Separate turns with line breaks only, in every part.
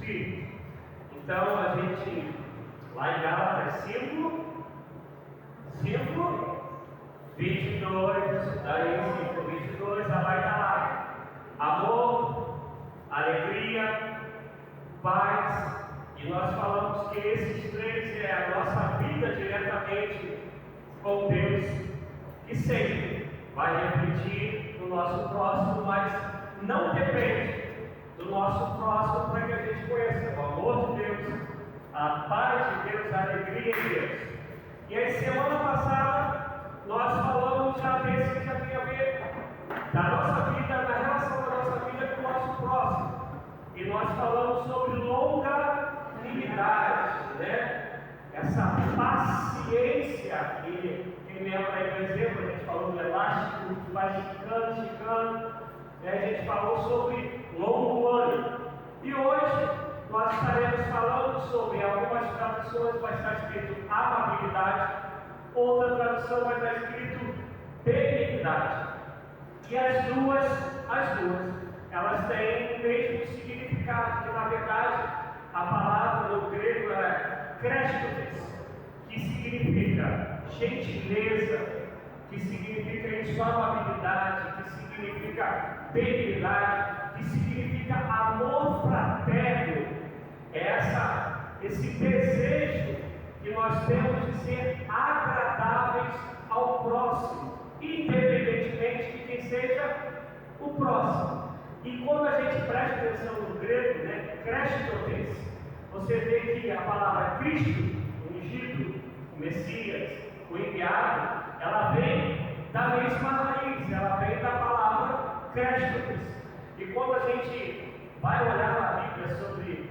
Espírito. Então a gente, lá em Gálatas 5, 22, daí 5, 22, ela vai estar lá. Amor, alegria, paz. E nós falamos que esses três é a nossa vida diretamente com Deus, que sempre vai refletir no nosso próximo, mas não depende do nosso próximo para que a gente conheça o amor de Deus, a paz de Deus, a alegria de Deus. E aí, semana passada, nós falamos já desse que já tem a ver da nossa vida, da relação da nossa vida com o nosso próximo. E nós falamos sobre longanimidade, né? Essa paciência que, quem lembra aí do exemplo, a gente falou do elástico que vai esticando, né? A gente falou sobre longo ânimo. E hoje nós estaremos falando sobre algumas traduções, vai estar escrito amabilidade, outra tradução vai estar escrito benignidade. E as duas, elas têm o mesmo significado, que na verdade a palavra no grego é Chrestotes, que significa gentileza, que significa isso, amabilidade, que significa benignidade, que significa amor fraterno. É esse desejo que nós temos de ser agradáveis ao próximo, independentemente de quem seja o próximo. E quando a gente presta atenção no grego, né, Chrestotes, você vê que a palavra Cristo, o ungido, o Messias, o enviado, ela vem da mesma raiz, ela vem da palavra Chrestotes. E quando a gente vai olhar na Bíblia sobre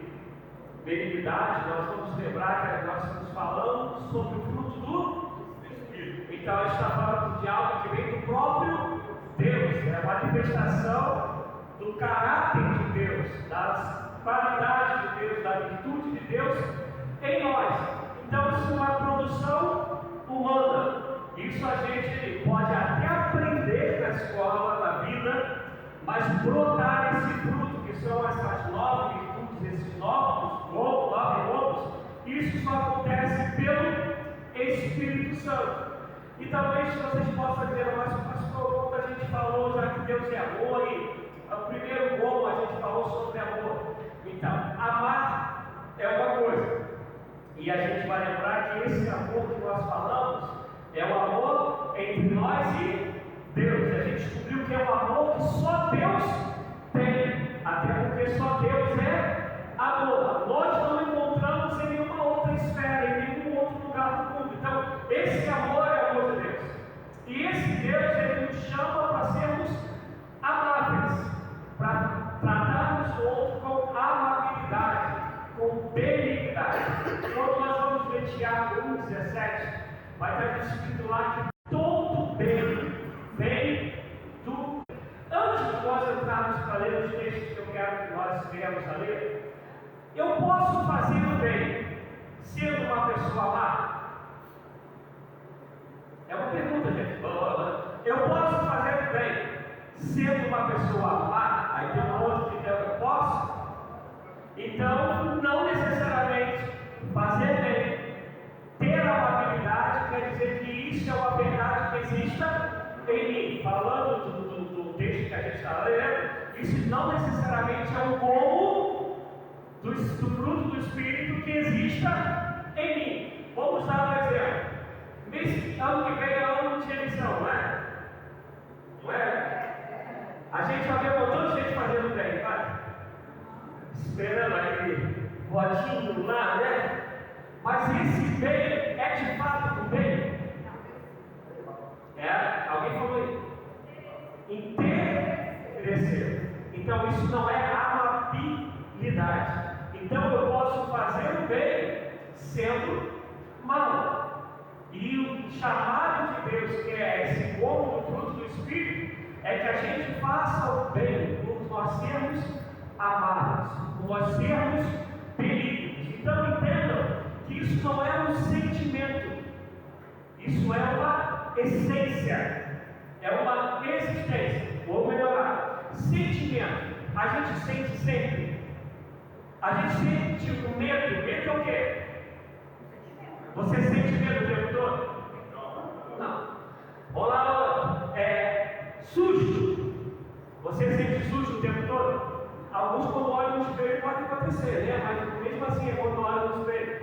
benignidade, nós vamos lembrar que nós estamos falando sobre o fruto do Espírito. Então a gente está falando de algo que vem do próprio Deus, é a manifestação do caráter de Deus, das qualidades de Deus, da virtude de Deus em nós. Então isso não é produção humana. Isso a gente pode até aprender na escola, na vida, mas brotar esse fruto, que são essas 9 virtudes, esses 9 lobos, isso só acontece pelo Espírito Santo. E talvez vocês possam dizer, mas pastor, quando a gente falou já que Deus é amor, e o primeiro gol a gente falou sobre amor. Então, amar é uma coisa, e a gente vai lembrar que esse amor que nós falamos é o amor entre nós e Deus. A gente descobriu que é um amor que só Deus tem, até porque só Deus é amor. Nós não encontramos em nenhuma outra esfera, em nenhum outro lugar do mundo. Então, esse amor é o amor de Deus. E esse Deus, ele nos chama para sermos amáveis, para tratarmos o outro com amabilidade, com benignidade. Quando nós vamos ver Tiago 1,17, vai estar escrito lá que todo bem vem do... Antes de nós entrarmos para ler os textos que eu quero que nós venhamos a ler, eu posso fazer o bem sendo uma pessoa má? É uma pergunta, gente. Eu posso fazer o bem sendo uma pessoa má? Aí tem um outro que diz, eu posso? Então, não necessariamente fazer bem, ter amabilidade, quer dizer que isso é uma verdade que exista em mim. Falando do texto que a gente está lendo, isso não necessariamente é um como do fruto do Espírito que exista em mim. Vamos dar um exemplo. Ano que vem é ano de eleição, não é? Não é? A gente vai ver um montão de gente fazendo bem, vai? Esperando aquele votinho lá, né? Mas esse bem é de fato o bem? Alguém falou aí? Interesseiro. Então isso não é amabilidade. Então eu posso fazer o bem sendo mal. E o chamado de Deus, que é esse como do fruto do Espírito, é que a gente faça o bem por nós sermos amados, por nós sermos benignos. Então entendam que isso não é um sentimento, isso é uma essência, é uma existência. Vou melhorar. Sentimento, a gente sente sempre. A gente sente o medo. Medo é o quê? Você sente medo o tempo todo? Não. Olá, susto. Você sente susto o tempo todo? Alguns, quando olham no espelho, pode acontecer, né? Mas mesmo assim, quando olham no espelho.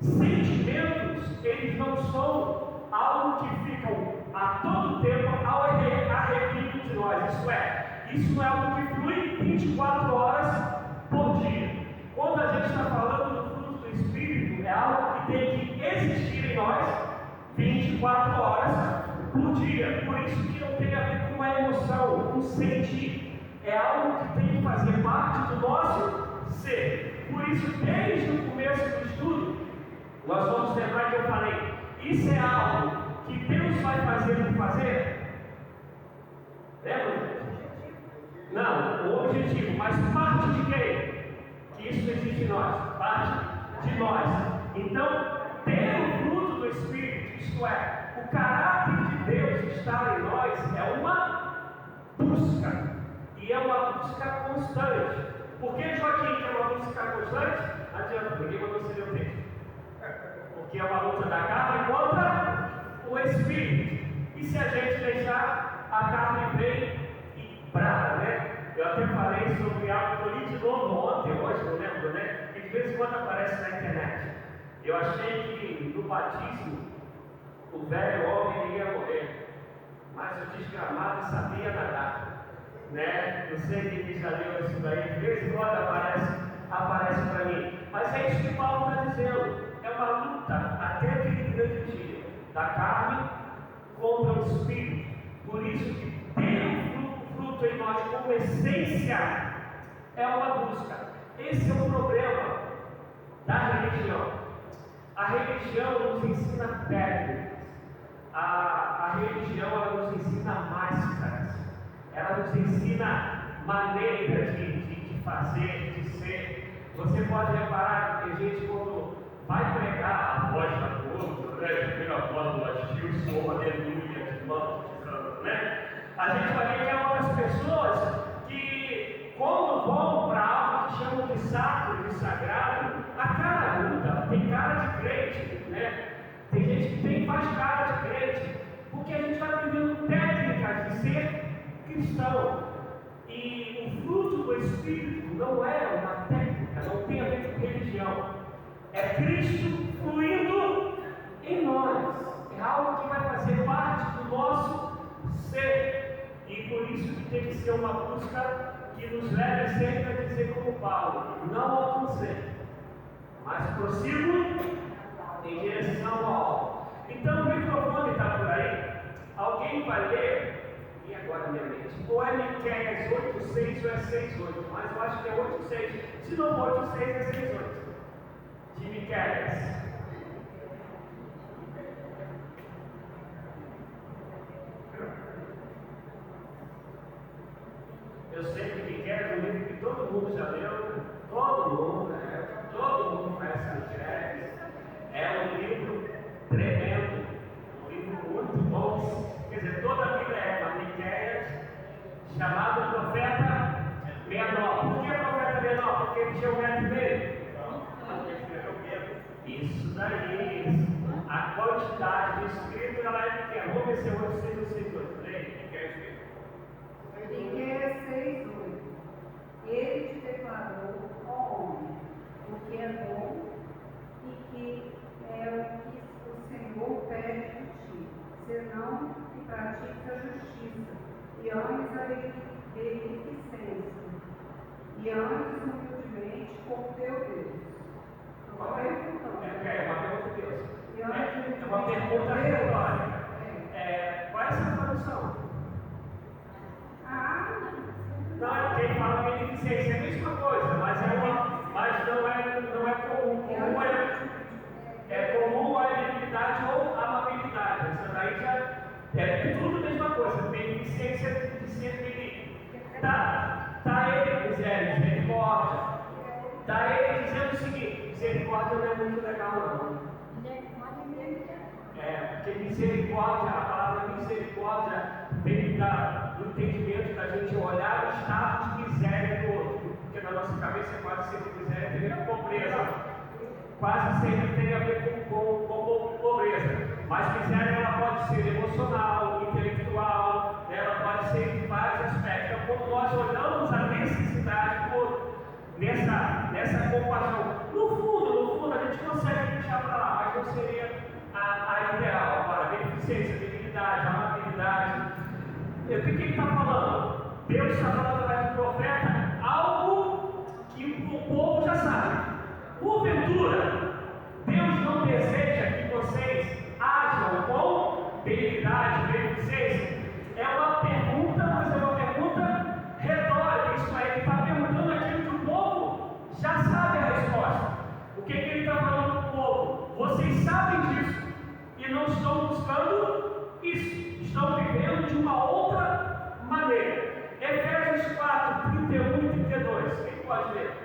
Sentimentos, eles não são algo que ficam a todo tempo ao arrepio de nós. Isso não é algo que flui 24 horas por dia. Quando a gente está falando do fruto do Espírito, é algo que tem que existir em nós 24 horas por dia. Por isso que não tem a ver com uma emoção, com sentir. É algo que tem que fazer parte do nosso ser. Por isso, desde o começo do estudo, nós vamos lembrar que eu falei, isso é algo que Deus vai fazer por fazer? Lembra? Não, o objetivo, mas parte de quem? Que isso existe em nós, parte de nós. Então, ter o fruto do Espírito, isto é, o caráter de Deus estar em nós, é uma busca, e é uma busca constante. Por que, Joaquim, que é uma busca constante? Não adianta, ninguém mandou você ler o texto. Porque é uma luta da carne contra o Espírito. E se a gente deixar a carne bem brava, né? Eu até falei sobre algo que eu li de novo ontem, hoje, não lembro, né? Que de vez em quando aparece na internet. Eu achei que no batismo o velho homem ia morrer, mas o desgramado sabia nadar, né? Não sei quem já leu isso daí, de vez em quando aparece para mim. Mas é isso que Paulo está dizendo. É uma luta até aquele grande dia da carne contra o Espírito. Por isso que ter o fruto em nós como essência é uma busca. Esse é o problema da religião. A religião nos ensina técnicas. A religião ela nos ensina máscaras. Ela nos ensina maneiras de fazer, de ser. Você pode reparar que tem gente quando vai pregar a voz da boca, né? Primeira voz do latio, som, aleluia, de mão, né? A gente vai ver que há outras pessoas que, quando vão para algo que chamam de sacro, de sagrado, a cara muda, tem cara de crente, né? Tem gente que faz cara de crente, porque a gente está aprendendo técnicas de ser cristão. E o fruto do Espírito não é uma técnica, não tem a ver com religião. É Cristo fluindo em nós. É algo que vai fazer parte do nosso ser. E por isso que tem que ser uma busca que nos leve sempre a dizer como Paulo: não alcancei, mas prossigo em direção ao alto. Então o microfone está por aí. Alguém vai ler, e agora minha mente, ou é Miqueias 8,6 ou é 6,8, mas eu acho que é 8,6. Se não for 8,6 é 6,8. De Miqueias. Eu sei que Miqueias é um livro que todo mundo já leu, todo mundo conhece Miqueias. É um livro tremendo, um livro muito bom. Quer dizer, toda a Bíblia é uma Miqueias, chamado profeta menor. Por que profeta menor? Porque ele tinha 1,5 m. Isso daí, a quantidade de escrito ela é pequena. Vamos ver se é 8,6 ou 6,8. Quem quer escrito?
Miqueias 6,8. Ele te declarou, ó homem, o que é bom e que é o que o Senhor pede de ti, senão que pratiques a justiça e ames a beneficência e ames humildemente por teu Deus.
É uma pergunta de Deus. É uma pergunta retórica. Qual é essa tradução? Não, é porque ele fala beneficência, é a mesma coisa, mas não é comum. É comum a habilidade ou amabilidade. Essa daí já é tudo a mesma coisa. Beneficência de ser benigno. Tá ele dizendo misericórdia. Tá ele dizendo o seguinte: misericórdia não é muito legal, não. Porque misericórdia, a palavra misericórdia vem do entendimento da gente olhar o estado de miséria do outro. Porque na nossa saber se quase sempre miséria, a pobreza quase sempre tem a ver com pobreza. Mas miséria ela pode ser emocional, intelectual, ela pode ser em vários aspectos. Então, quando nós olhamos a necessidade nessa compaixão, no fundo, a gente consegue deixar para lá, mas não seria a ideal. Agora, beneficência, benignidade, amabilidade. O que ele está falando? Deus está falando através do profeta algo que o povo já sabe. Porventura, Deus não deseja que vocês ajam com benignidade, beneficência? É uma pergunta, mas é uma pergunta retórica. Isso aí, ele está perguntando aquilo que o povo já sabe a resposta. O que ele está falando para o povo? Vocês sabem disso e não estão buscando isso, estão vivendo de uma outra maneira. Efésios 4, 31 e 32. Quem pode ler?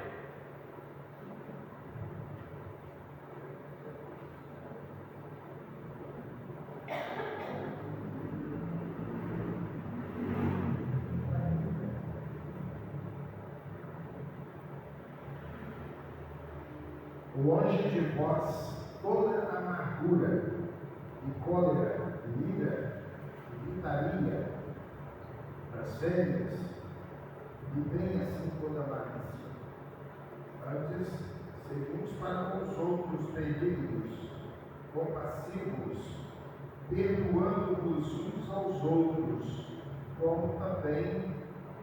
Longe de vós toda amargura e cólera, e ira, e gritaria, blasfêmias, e bem assim toda malícia. Antes, seguimos para com os outros benignos, compassivos, perdoando-vos uns aos outros, como também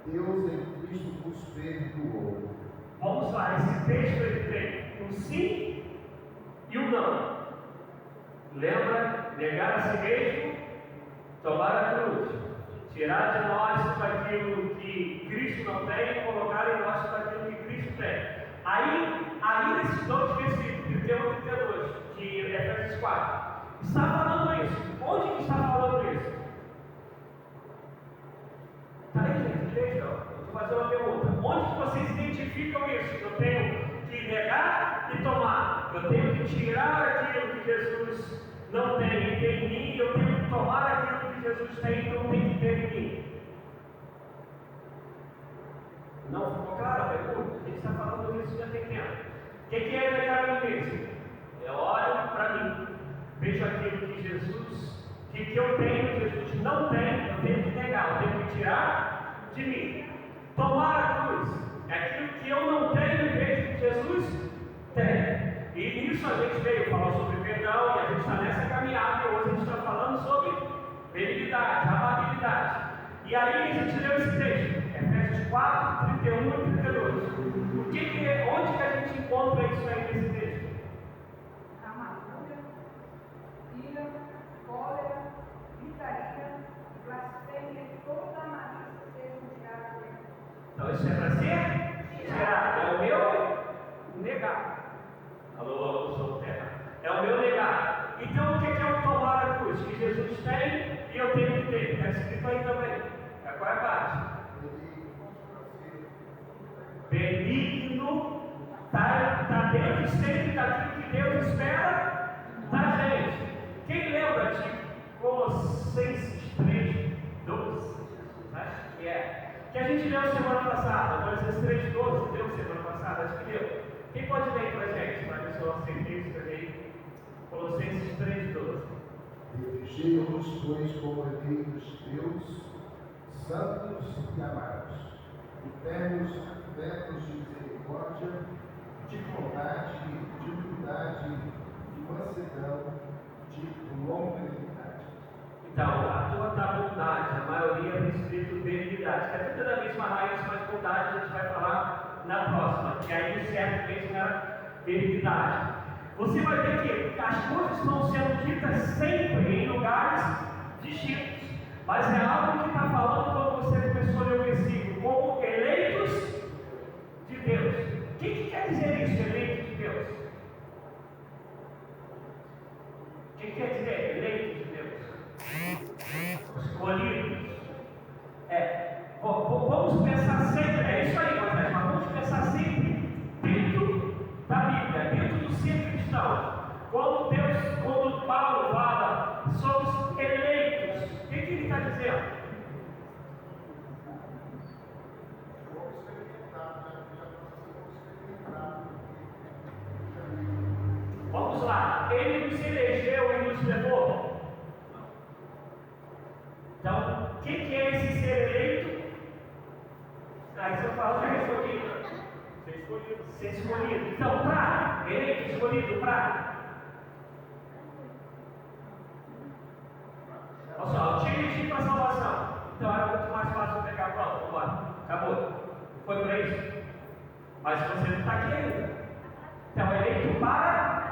Deus em Cristo vos perdoou.
Vamos lá, esse texto ele tem um sim e um não. Lembra? Negar a si mesmo, tomar a cruz, tirar de nós tudo aquilo que Cristo não tem e colocar em nós tudo aquilo que Cristo tem. Aí nesses dois versículos, 31 e 32, de Efésios 4, está falando isso. Onde que está falando isso? Está aí, gente, veja, vou fazer uma pergunta. Onde que vocês identificam isso? Eu tenho que negar e tomar. Eu tenho que tirar aquilo que Jesus não tem e tem em mim. Eu tenho que tomar aquilo que Jesus tem e não tem que ter em mim. Não ficou claro a pergunta? A gente está falando disso já tem tempo. O que é negar a mim mesmo? Eu olho para mim, vejo aquilo que Jesus, que eu tenho, Jesus não tem, eu tenho que negar, eu tenho que tirar de mim. Tomar a cruz é aquilo que eu não tenho e vejo que Jesus tem. E nisso a gente veio falar sobre perdão e a gente está nessa caminhada e hoje a gente está falando sobre benignidade, amabilidade. E aí a gente leu esse texto, Efésios 4, 31 e 32. Onde que a gente encontra isso aí nesse texto?
Amargura, ira, cólera, gritaria, blasfêmia e toda malícia sejam tiradas dele.
Então isso é para ser tirado. É o meu negar. Alô, sou terra. É o meu negar. Então o que é o tomar a cruz? Que Jesus tem e eu tenho que ter. Está escrito aí também. Qual é a parte? Benigno. Está dentro sempre daquilo que Deus espera da gente. Quem lembra de Colossenses 3, 12? Acho que é. Que a gente leu semana passada. Colossenses 3, 12. Leu semana passada? Acho que leu. Quem pode ler para a gente? Para ver se eu acertei isso aí. Colossenses 3, 12.
Refugiam-nos, pois, como herdeiros de Deus, santos e amados, eternos, afetos de misericórdia, de bondade, de humildade, de mansidão, de longanimidade.
Então, a tua da bondade, a maioria tem escrito benignidade, que é tudo da mesma raiz, mas bondade a gente vai falar na próxima, que aí o certo mesmo era benignidade. Você vai ver que as coisas estão sendo ditas sempre em lugares distintos, mas é algo que está falando quando você começou a ler o versículo, como eleitos de Deus. O que quer dizer isso, eleito de Deus? O que quer dizer eleito de Deus? Escolhidos. Vamos pensar sempre, é isso aí, mas vamos pensar sempre dentro da Bíblia, dentro do ser cristão. Quando Paulo fala, somos eleitos, o que ele está dizendo? nos elegeu e nos levou? Então, o que é esse ser eleito? Aí você fala, já escolhido. Ser escolhido. Então, para, eleito, escolhido, para. Olha só, eu dirigi para a salvação. Então era muito mais fácil pegar, pronto, vamos embora. Acabou. Foi para isso. Mas você não está aqui ainda. Então, eleito para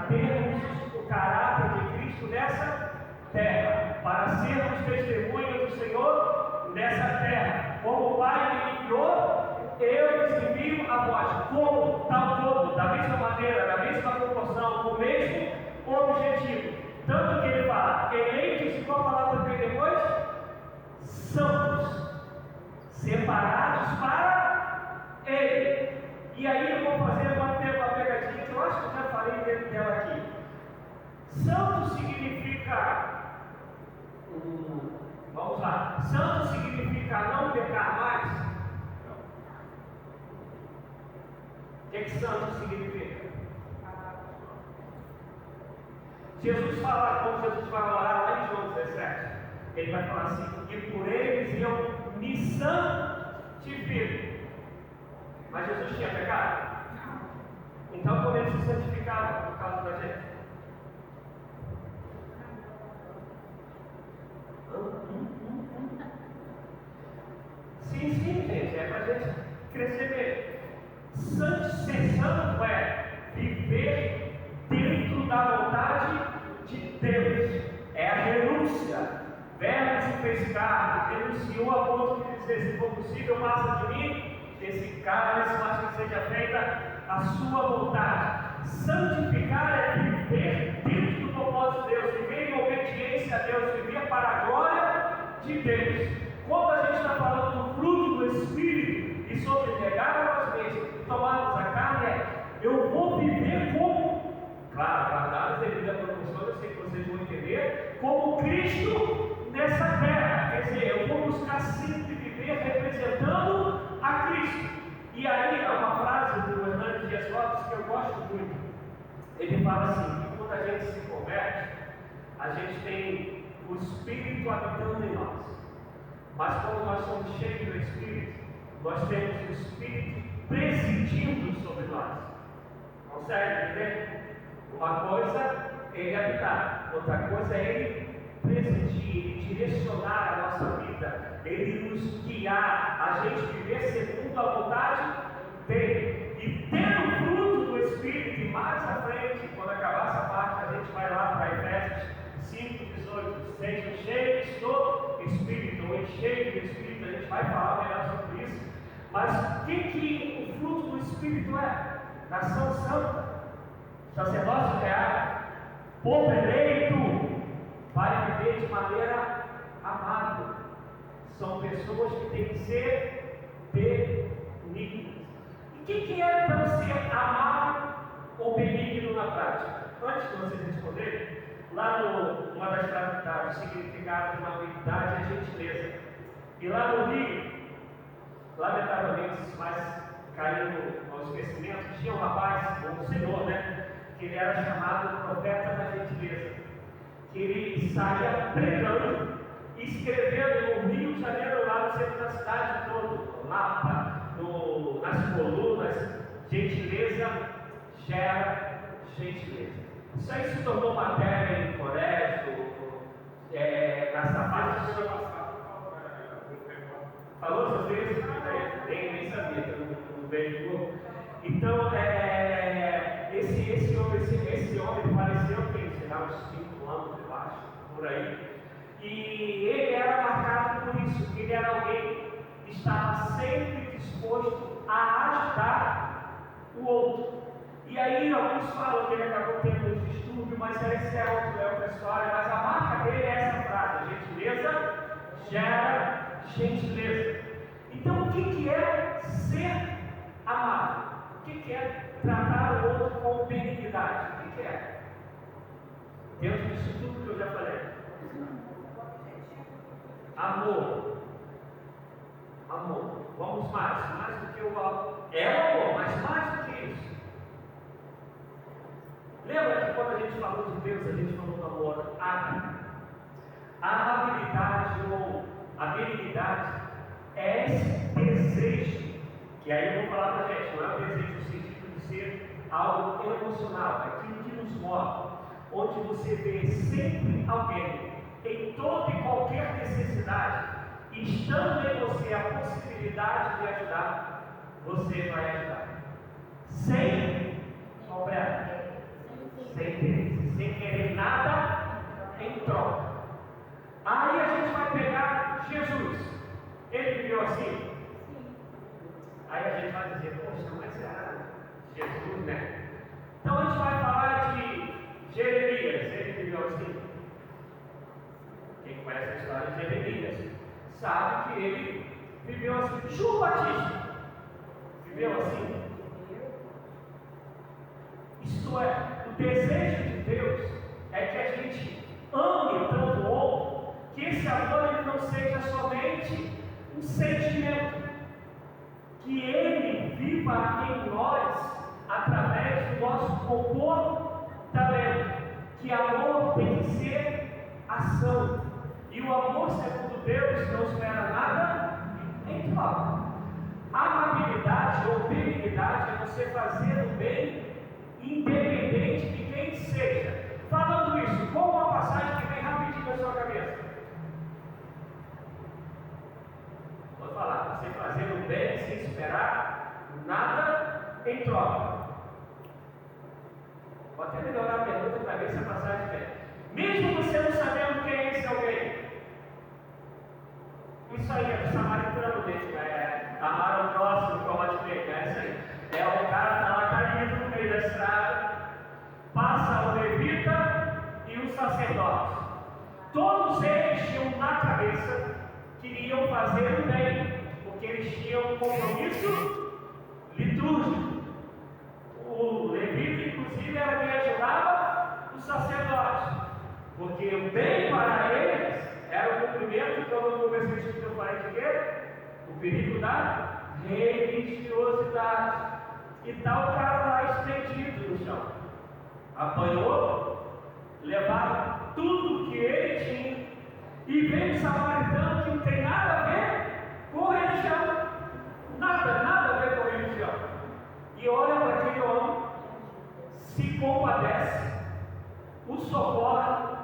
termos o caráter de Cristo nessa terra, para sermos testemunhas do Senhor nessa terra. Como o Pai me enviou, eu lhes envio a vós. Como? Tal todo, da mesma maneira, da mesma proporção, com o mesmo objetivo. Tanto que ele fala, eleitos, e qual palavra que vem depois? Santos, separados para Ele. E aí eu vou fazer uma pegadinha que eu acho que eu já falei dentro dela aqui. Santo significa, vamos lá, santo significa não pecar mais. O que santo significa? Jesus fala, quando Jesus vai orar lá em João 17, ele vai falar assim, que por eles eu me santifico. Mas Jesus tinha pecado? Então como ele se santificava por causa da gente? Sim, gente, é para a gente crescer mesmo. Ser santo é viver dentro da vontade de Deus. É a renúncia. Verbo se fez carne, renunciou a ponto de dizer, se for possível, passa de mim esse cálice, mas que seja feita a sua vontade. Santificar é viver dentro do propósito de Deus, viver em obediência a Deus, viver para a glória de Deus. Quando a gente está falando do fruto do Espírito e sobre negar a nós mesmos e tomarmos a carne, eu vou viver como, claro, guardadas devido à proporção, eu sei que vocês vão entender, como Cristo nessa terra. Quer dizer, eu vou buscar sempre viver representando a Cristo. E aí é uma frase do Hernandes Dias Lopes que eu gosto muito. Ele fala assim, que quando a gente se converte, a gente tem o Espírito habitando em nós. Mas quando nós somos cheios do Espírito, nós temos o Espírito presidindo sobre nós. Consegue entender? Uma coisa é ele habitar, outra coisa é ele presidir, ele direcionar a nossa vida, ele nos guiar, a gente viver segundo a vontade dele. E tendo o fruto do Espírito, e mais à frente, quando acabar essa parte, a gente vai lá para Efésios 5:18, sejam cheios do Espírito, ou cheios do Espírito, a gente vai falar melhor sobre isso. Mas o que o fruto do Espírito é? Nação santa, sacerdócio real, povo eleito, vai viver de maneira amável. São pessoas que têm que ser benignas. E o que é então ser amável ou benigno na prática? Antes de vocês responderem, lá numa das significados de amabilidade é gentileza. E lá no Rio, lamentavelmente, mas caindo ao esquecimento, tinha um rapaz, um senhor, né? Que ele era chamado profeta da gentileza. Que ele saía pregando e escrevendo no Rio de Janeiro, lá no centro da cidade todo, no mapa, nas colunas, gentileza gera gentileza. Isso aí se tornou matéria em colégio, nessa parte do ano passado. Falou sobre isso? Nem sabia, não veio. Então, esse homem faleceu, tem, sei lá, uns 5 anos, eu acho, por aí. E ele era marcado por isso, ele era alguém que estava sempre disposto a ajudar o outro. E aí alguns falam que ele acabou tendo um distúrbio, mas essa é outra história. Mas a marca dele é essa frase: gentileza gera gentileza. Então o que é ser amável? O que é tratar o outro com benignidade? O que é? Dentro disso tudo que eu já falei. Amor. Amor. Vamos mais do que o amor. É o amor, mas mais do que isso. Lembra que quando a gente falou de Deus, a gente falou do amor ágape? A amabilidade ou a benignidade é esse desejo, que aí eu vou falar para a gente, não é o desejo no sentido de ser algo emocional, é aquilo que nos move, onde você vê sempre alguém, em toda e qualquer necessidade, estando em você a possibilidade de ajudar, você vai ajudar. Sem cobrar, sem interesse, sem querer nada em troca. Aí a gente vai pegar Jesus. Ele viveu assim? Aí a gente vai dizer, poxa, mas era Jesus, né? Então a gente vai falar de Jeremias. Ele viveu assim? Quem conhece a história de Jeremias sabe que ele viveu assim. João Batista viveu assim? Isto é, o desejo de Deus é que a gente ame tanto o outro, que esse amor ele não seja somente um sentimento, que ele viva em nós através do nosso comportamento, que amor tem que ser ação, e o amor segundo Deus não espera nada em troca. Amabilidade ou benignidade é você fazer o bem independente de quem seja. Falando isso, qual uma passagem que vem rapidinho na sua cabeça? Vou falar, você fazer o bem sem esperar nada em troca. Vou até melhorar a pergunta para ver se a passagem vem. Mesmo você não sabendo quem é esse alguém. Isso aí é do samaritano dele, amar o próximo como a ti mesmo, é isso aí. É o cara que está lá caído no meio da estrada, passa o levita e o sacerdote. Todos eles tinham na cabeça que iriam fazer o bem, porque eles tinham um compromisso litúrgico. O levita, inclusive, era quem ajudava o sacerdote, porque o bem para eles era o cumprimento, que eu não vou ver se eu falei de quê? O perigo da religiosidade. E está o cara lá estendido no chão. Apanhou, levaram tudo que ele tinha, e veio o samaritano que não tem nada a ver com religião. Nada a ver com religião. E olha para aquele homem, se compadece, o socorre,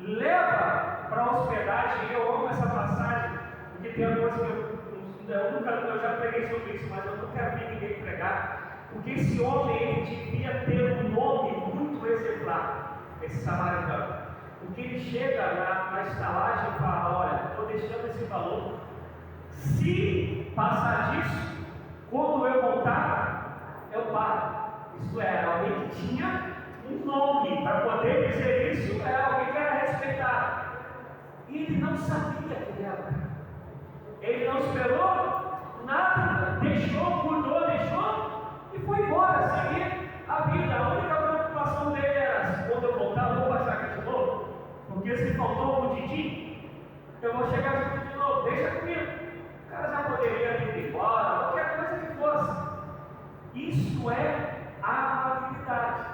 leva para a hospedagem. Eu amo essa passagem, porque tem uma coisa que eu já preguei sobre isso, mas eu não quero ver ninguém pregar. Porque esse homem, ele devia ter um nome muito exemplar, esse samaritano. Porque ele chega na estalagem e fala, olha, estou deixando esse valor. Se passar disso, quando eu voltar, eu pago. Isto é, alguém que tinha um nome para poder dizer isso, é alguém que era respeitado. E ele não sabia quem era. Ele não esperou nada, deixou e foi embora, seguir a vida. A única preocupação dele era: quando eu voltar, eu vou passar aqui de novo, porque se faltou um Didi, eu vou chegar aqui de novo, deixa comigo. O cara já poderia ir embora, qualquer coisa que fosse. Isso é amabilidade,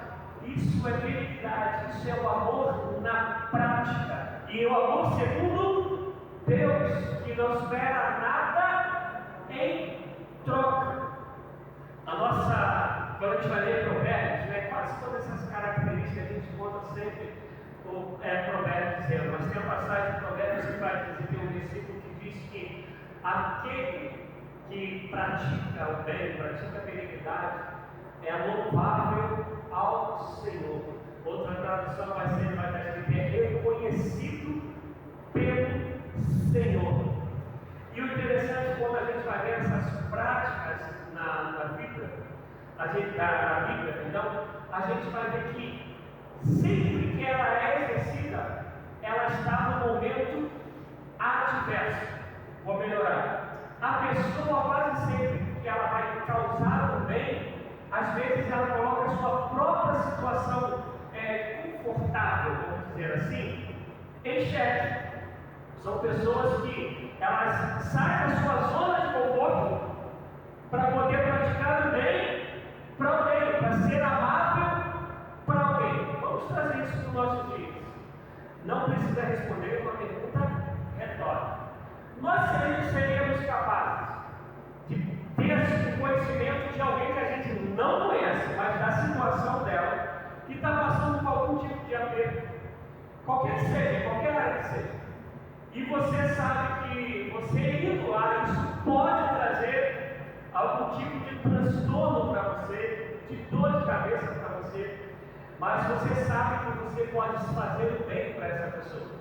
isso é benignidade, isso é o amor na prática. E o amor segundo Deus, que não espera nada em troca. Quando a gente vai ler Provérbios, né, quase todas essas características a gente encontra sempre Provérbios dizendo, mas tem uma passagem de Provérbios que vai dizer, tem um versículo que diz que aquele que pratica o bem, pratica a benignidade, é louvável ao Senhor. Outra tradução vai estar escrito, é reconhecido pelo Senhor. E o interessante, quando a gente vai ver essas práticas na Bíblia, a gente vai ver que sempre que ela é exercida, ela está no momento adverso. Vou melhorar. A pessoa quase sempre que ela vai causar o bem, às vezes ela coloca a sua própria situação confortável, vamos dizer assim, em xeque. São pessoas que elas saem da sua zona de conforto para poder praticar o bem para alguém, para ser amável para alguém. Vamos trazer isso para os nossos dias. Não precisa responder uma pergunta retórica. Nós seríamos capazes de ter o conhecimento de alguém que a gente não conhece, mas da situação dela, que está passando por algum tipo de aperto, qualquer que seja, qualquer área que seja. E você sabe que você indo lá, isso pode trazer algum tipo de transtorno para você, de dor de cabeça para você, mas você sabe que você pode fazer o bem para essa pessoa.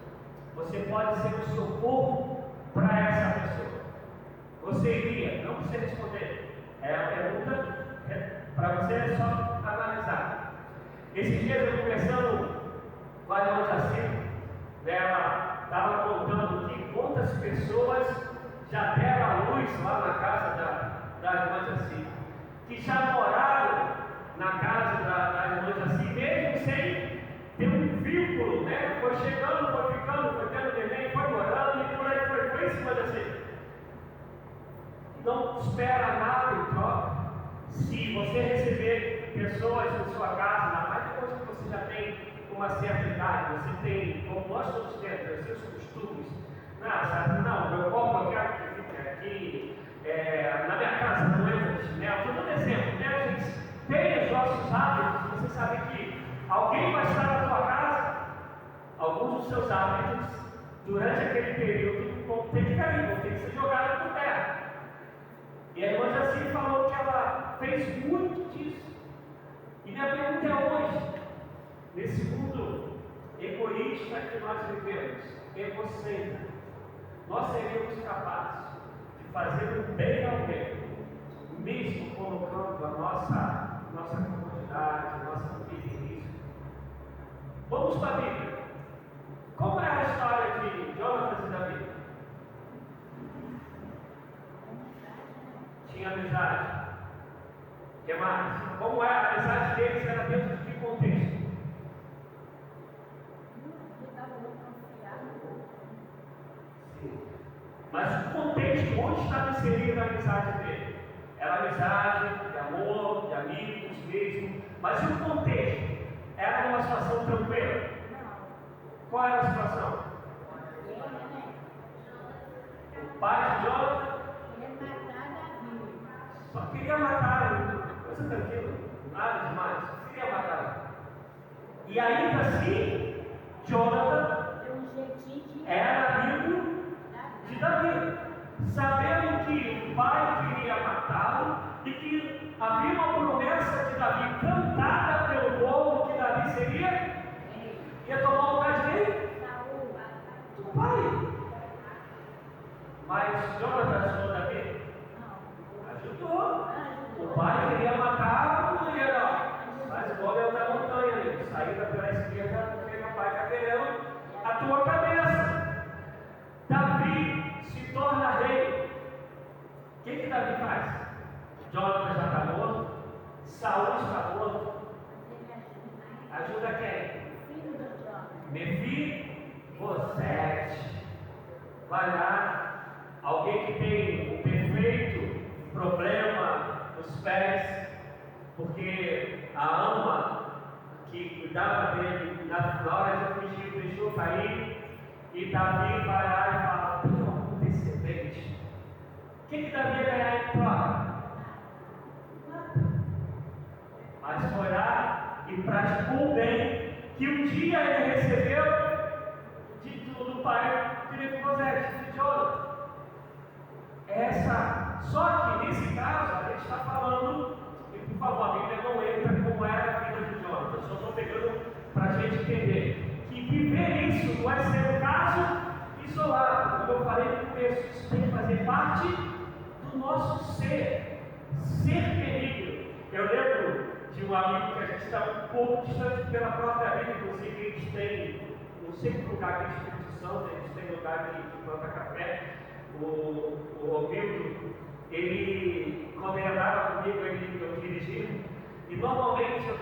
Você pode ser um socorro para essa pessoa. Você iria? Não precisa responder. É a pergunta para você só analisar. Esses dias eu conversando com a irmã Jacinto, ela estava contando que quantas pessoas já deram a luz lá na casa da irmã Jacinto, que já moraram na casa da irmã Jacinto, mesmo sem ter um vínculo, né? Foi chegando, foi ficando, foi tendo neném, foi morando e por aí foi em cima da gente. Não espera nada em troca. Se você receber pessoas na sua casa, ainda mais depois que você já tem uma certa idade, você tem, como nós todos temos, os seus costumes. Não, meu corpo eu quero que fique aqui, na minha casa não entra de chinelo. Estou dando exemplo, né? A gente tem os nossos hábitos, você sabe que alguém vai estar na sua casa, alguns dos seus hábitos, durante aquele período, vão ter que cair, vão ter que ser jogados por terra. E a irmã Jacinto falou que ela fez muito disso. E minha pergunta é hoje, nesse mundo egoísta que nós vivemos, egocêntrico, nós seríamos capazes de fazer o bem a alguém, mesmo colocando a nossa comodidade, a nossa vida em risco? Vamos para a Bíblia. Como é a história de Jonatas e Davi? Tinha amizade. O que mais? Como é a amizade deles? Era dentro de que contexto? Sim. Mas o contexto, onde estava inserida a amizade dele? Era amizade, de amor, de amigos mesmo. Mas e o contexto? Era uma situação tranquila? Qual era a situação? O pai de Jonatas só queria matar, coisa tranquila, nada demais, só queria matar. E ainda assim, Jonathan era amigo de Davi, sabendo que o pai queria matá-lo e que havia uma promessa de Davi cantada pelo povo que Davi ia tomar o lugar de quem? Do pai. Mas Jonathan ajudou Davi? Ajudou. O pai queria matar a mulher, mas igual eu da montanha ali, saída pela esquerda, porque meu pai está querendo a tua cabeça. Davi se torna rei. O que Davi faz? Jonathan já está morto, Saul está morto. Ajuda quem? Mefibosete. Vai lá, alguém que tem o perfeito problema nos pés, porque a ama que cuidava dele na hora de fugir deixou cair, e Davi vai lá e fala: tem algum descendente? O que Davi ia ganhar em troca? Mas foi lá e praticou o bem que um dia ele recebeu do pai de Mefibosete, de Jonathan. Só que nesse caso a gente está falando, e por favor, a Bíblia não entra como era a vida de Jonathan, eu só estou pegando para a gente entender que viver isso não é ser um caso isolado. Como eu falei no começo, isso tem que fazer parte do nosso ser benigno. Eu lembro de um amigo que a gente está um pouco distante pela própria vida, inclusive eles têm, não sei que lugar que eles têm lugar de plantar café. O Romildo, quando ele andava comigo, eu dirigindo, e normalmente eu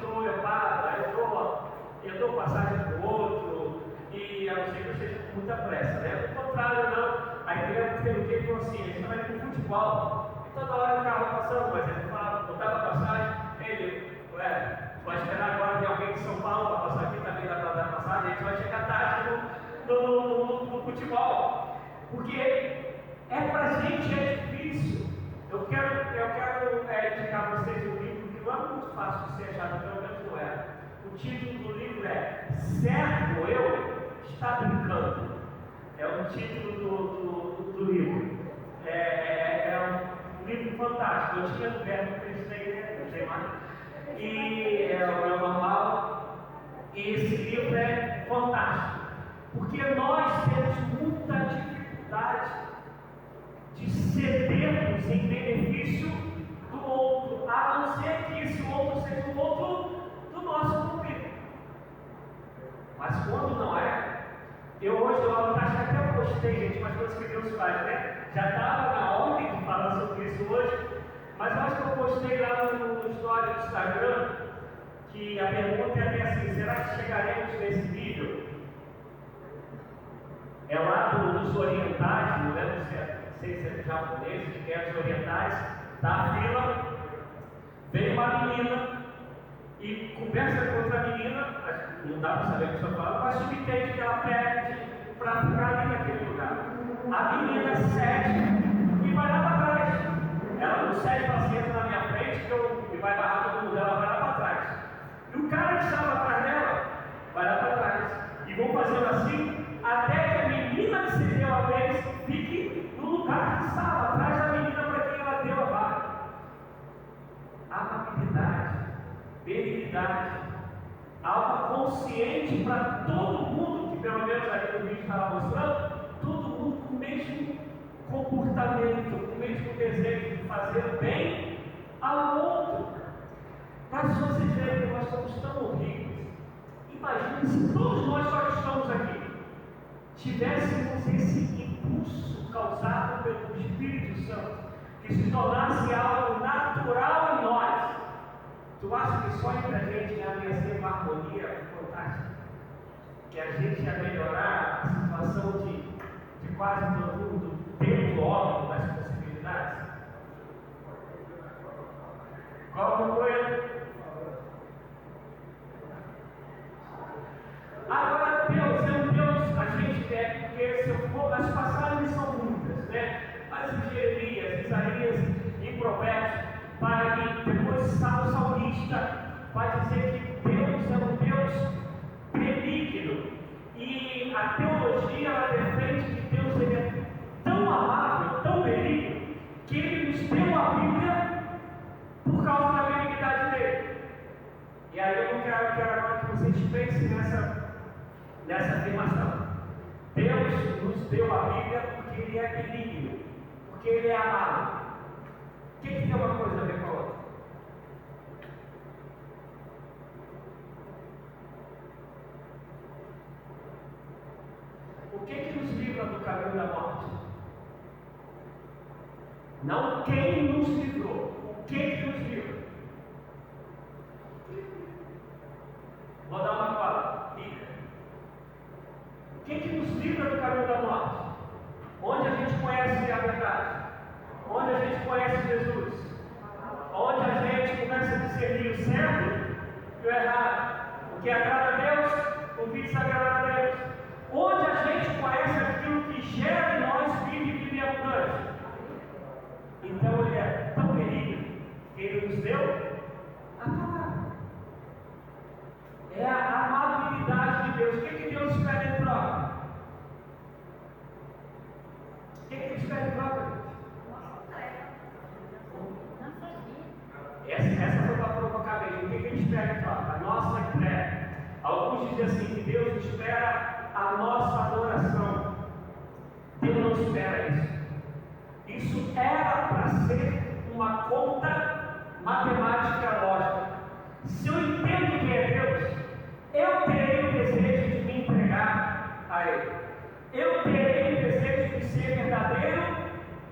dou passagem para o outro, e a não ser que eu esteja com muita pressa, né? Ao contrário, não. A igreja teve um dia que falou assim: a gente vai pro futebol, e toda hora o carro passando, mas ele fala, botava a passagem, ele, vai esperar agora ter alguém de São Paulo para passar aqui também da passagem, a gente vai chegar tarde no futebol, porque pra gente é difícil. Eu quero indicar a vocês um livro que não é muito fácil de ser achado, pelo menos não é. O título do livro é Servo Eu Está Brincando. É o título do livro. É um livro fantástico. Eu tinha no verbo, pensei mais. E é o meu normal. E esse livro é fantástico. Porque nós temos muita dificuldade de cedermos em benefício do outro, a não ser que esse outro seja o outro do nosso convívio. Mas quando não é, eu acho que até postei, gente, umas coisas que Deus faz, né? Já estava na ordem de falar sobre isso hoje, mas eu acho que eu postei lá no story do Instagram, que a pergunta é assim: será que chegaremos nesse nível? É lá dos orientais, não lembro se é japonês, que é dos orientais, da fila, vem uma menina e conversa com outra menina, não dá para saber o que está falando, mas subentende que ela pede para ficar ali naquele lugar. A menina cede e vai lá para trás. Ela não cede para sentar na minha frente, que vai barrar todo mundo, ela vai lá para trás. E o cara que estava atrás dela vai lá para trás. E vão fazendo assim até que a menina que cedeu a vez fique no lugar que estava, atrás da menina para quem ela deu a vaga. Amabilidade, benignidade, algo consciente para todo mundo, que pelo menos aqui no vídeo estava mostrando, todo mundo com o mesmo comportamento, com o mesmo desejo de fazer o bem ao outro. Para vocês verem que nós somos tão horríveis. Imagine se todos nós só que estamos aqui tivéssemos esse impulso causado pelo Espírito Santo, que se tornasse algo natural em nós. Tu acha que só entre a gente já ia ser uma harmonia fantástica? Que a gente ia melhorar a situação de quase todo mundo dentro do órgão das possibilidades? Qual foi? Agora, Deus é um Deus, a gente quer, porque se eu for, as passagens são muitas, né? Mas em Jeremias, Isaías e Provérbios, depois o salmista vai dizer que Deus é um Deus benigno. E a teologia ela defende que Deus ele é tão amável, tão benigno, que Ele nos deu a Bíblia por causa da benignidade dele. E aí eu quero agora que vocês pensem nessa afirmação. Deus nos deu a Bíblia porque Ele é benigno, porque Ele é amável. O que tem uma coisa a ver com a outra? O que nos livra do caminho da morte? Não quem nos livrou, o que nos livra? Vou dar uma fala. O que nos livra do caminho da morte? Onde a gente conhece a verdade? Onde a gente conhece Jesus? Onde a gente começa a discernir o certo e o errado? O que agrada a Deus, o que desagrada a Deus? Onde a gente conhece aquilo que gera em nós vida e vida abundante? Então Ele é tão benigno que Ele nos deu a palavra. É a amabilidade de Deus. O que Deus espera em troca? O que Ele espera em troca? Essa foi para provocar mesmo. O que Ele espera em troca? A nossa entrega. Alguns dizem assim que Deus espera a nossa adoração. Deus não espera isso. Isso era para ser uma conta matemática lógica. Se eu entendo que é Deus, eu terei o desejo de me entregar a Ele. Eu terei o desejo de ser verdadeiro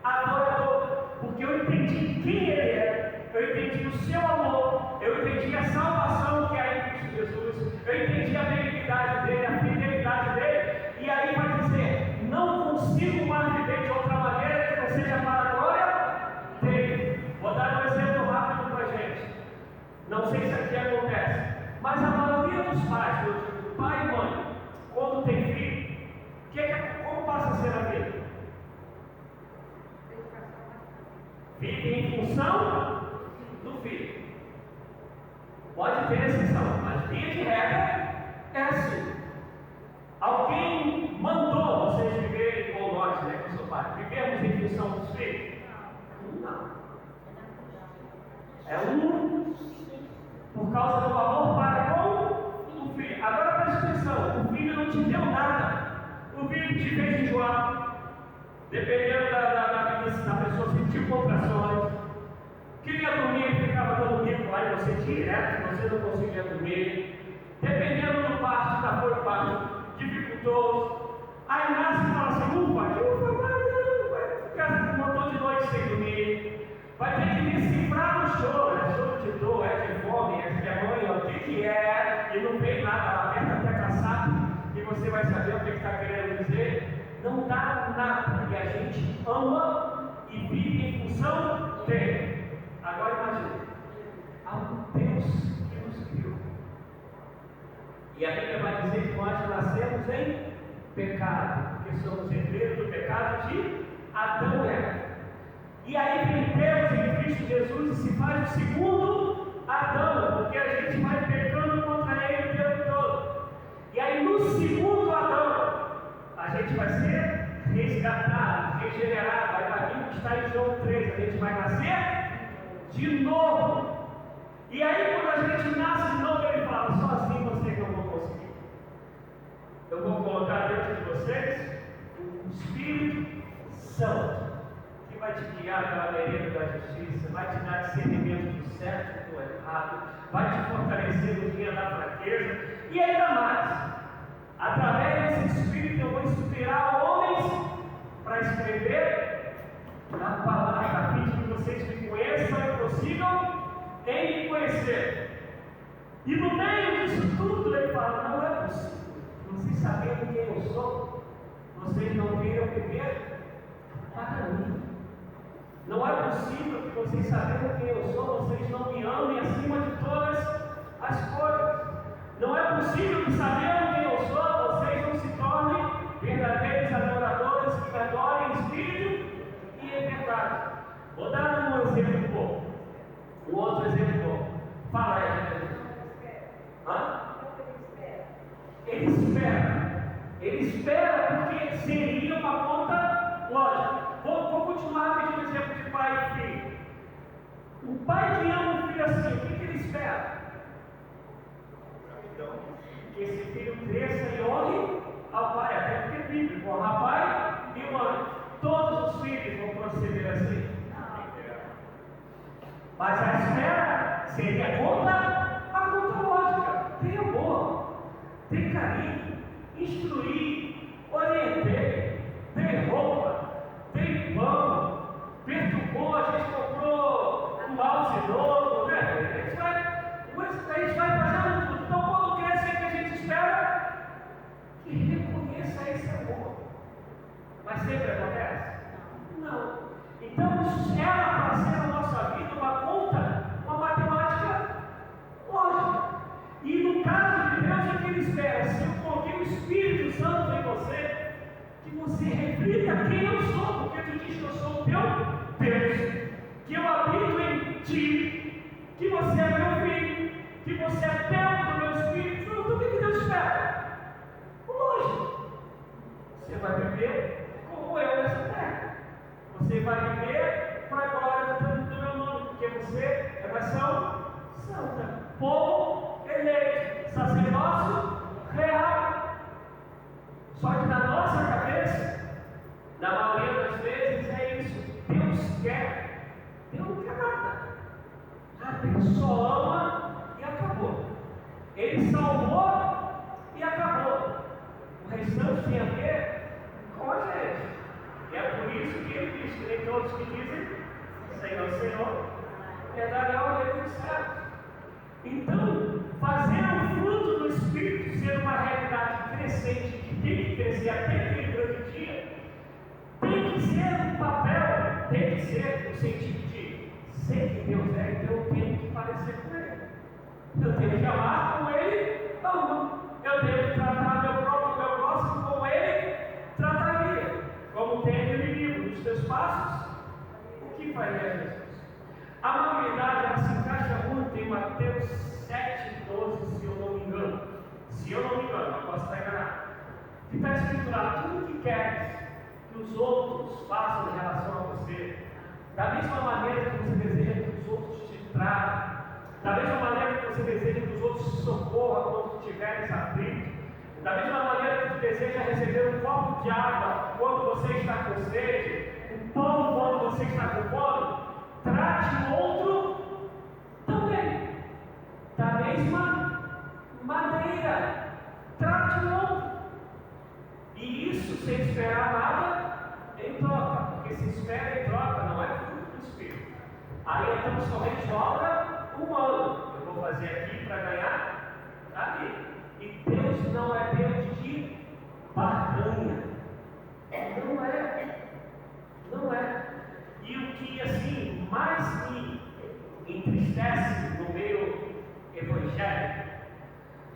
adorador, porque eu entendi quem Ele é, eu entendi o seu amor, eu entendi a salvação que há em Cristo Jesus, eu entendi a benignidade dele, a fidelidade dele. função do Filho. Pode ter exceção, mas via de regra é assim. Alguém mandou vocês viverem com nós, né, com seu pai? Vivemos em função dos filhos? Não. É por causa do amor para com o filho. Agora presta atenção: o filho não te deu nada. O filho te fez enjoar. Dependendo da vida da pessoa, sentiu contrações. Queria dormir e ficava dando bico lá e você direto, você não conseguia dormir. Dependendo do parto, da foi o parto, dificultou. Aí nasce e fala assim: ufa, vai ficar um montão de noite sem dormir. Vai ter que decifrar no choro. É choro de dor, é de fome, é de mãe, o que é, e não vem nada, ela aperta até caçar e você vai saber o que está querendo dizer. Não dá nada, e a gente ama e vive em função dele. Agora imagine, há um Deus que nos criou. E a Bíblia vai dizer que nós nascemos em pecado, porque somos herdeiros do pecado de Adão e Eva. E aí vem Deus em Cristo Jesus e se faz o segundo Adão, porque a gente vai pecando contra ele o tempo todo. E aí no segundo Adão, a gente vai ser resgatado, regenerado. Vai vir o que está em João 3, a gente vai nascer de novo. E aí quando a gente nasce de novo, ele fala: sozinho vocês não vão conseguir. Eu vou colocar dentro de vocês o Espírito Santo, que vai te guiar pela vereda da justiça, vai te dar discernimento do certo e do errado, vai te fortalecer no dia da fraqueza, e ainda mais, através desse Espírito eu vou inspirar homens para escrever a palavra, a fim de que vocês me conheçam e prossigam em me conhecer. E no meio disso tudo ele fala: não é possível, vocês sabendo quem eu sou, vocês não queiram viver para mim. Não é possível que vocês sabendo quem eu sou, vocês não me amem acima de todas as coisas. Não é possível que sabendo quem eu sou, vocês não se tornem verdadeiros adoradores que me adorem em espírito e em verdade. Vou dar um exemplo bom. Um outro exemplo bom. Fala aí, Jesus. Hã? Ele espera. Ele espera porque seria uma conta lógica. Vou continuar pedindo o exemplo de pai e filho. O pai que ama o filho assim, o que ele espera? Que esse filho cresça e honre ao pai, até porque é bíblico: honra pai e mãe. Todos os filhos vão proceder assim. Mas a espera seria a conta lógica. Tem amor, tem carinho, instruir, orientei, dei roupa, dei pão, perturbou, a gente comprou um mouse novo, né? A gente vai fazendo tudo. Então, quando cresce, que a gente espera que reconheça esse amor. Mas sempre acontece? Não. Então, isso era para ser na nossa vida uma conta, uma matemática lógica. E no caso de Deus, o que ele espera? Se eu coloquei o Espírito Santo em você, que você reflita quem eu sou, porque tu diz que eu sou o teu Deus, que eu habito em ti, que você é meu filho, que você é templo do meu Espírito. Então, o que Deus espera? Lógico. Você vai viver como eu nessa terra. Você vai viver para a glória do meu nome, porque você é nação santa, povo eleito, sacerdócio real. Só que na nossa cabeça, na maioria das vezes, é isso: Deus quer, Deus não quer nada. Deus só ama e acabou. Ele salvou e acabou. O restante tem a ver com a gente. E é por isso que ele diz que nem todos que dizem Senhor, Senhor, darão o jeito certo. Então, fazer o fruto do Espírito ser uma realidade crescente, que tem que crescer até aquele grande dia, tem que ser um papel, tem que ser no sentido de sei que Deus é, então eu tenho que parecer com Ele. Eu tenho que amar como Ele ama. Eu tenho que tratar meu próximo como Ele trataria. Como tem no livro, nos teus passos, o que faria Jesus? A amabilidade, ela se encaixa muito em Mateus 7,12, se eu não me engano. Se eu não me engano, eu posso estar enganado. Que está escrito lá: tudo que queres que os outros façam em relação a você, da mesma maneira que você deseja que os outros te tratem, da mesma maneira que você deseja que os outros te socorram quando estiveres aflito, da mesma maneira que você deseja receber um copo de água quando você está com sede, um pão quando você está com fome, trate o outro também, da mesma maneira. Trate o outro. E isso sem esperar nada em troca, porque se espera em troca não é fruto do Espírito. Aí então somente obra humana. Eu vou fazer aqui para ganhar ali. E Deus não é Deus de barganha. Não é. Não é. E o que assim mais me entristece no meu evangelho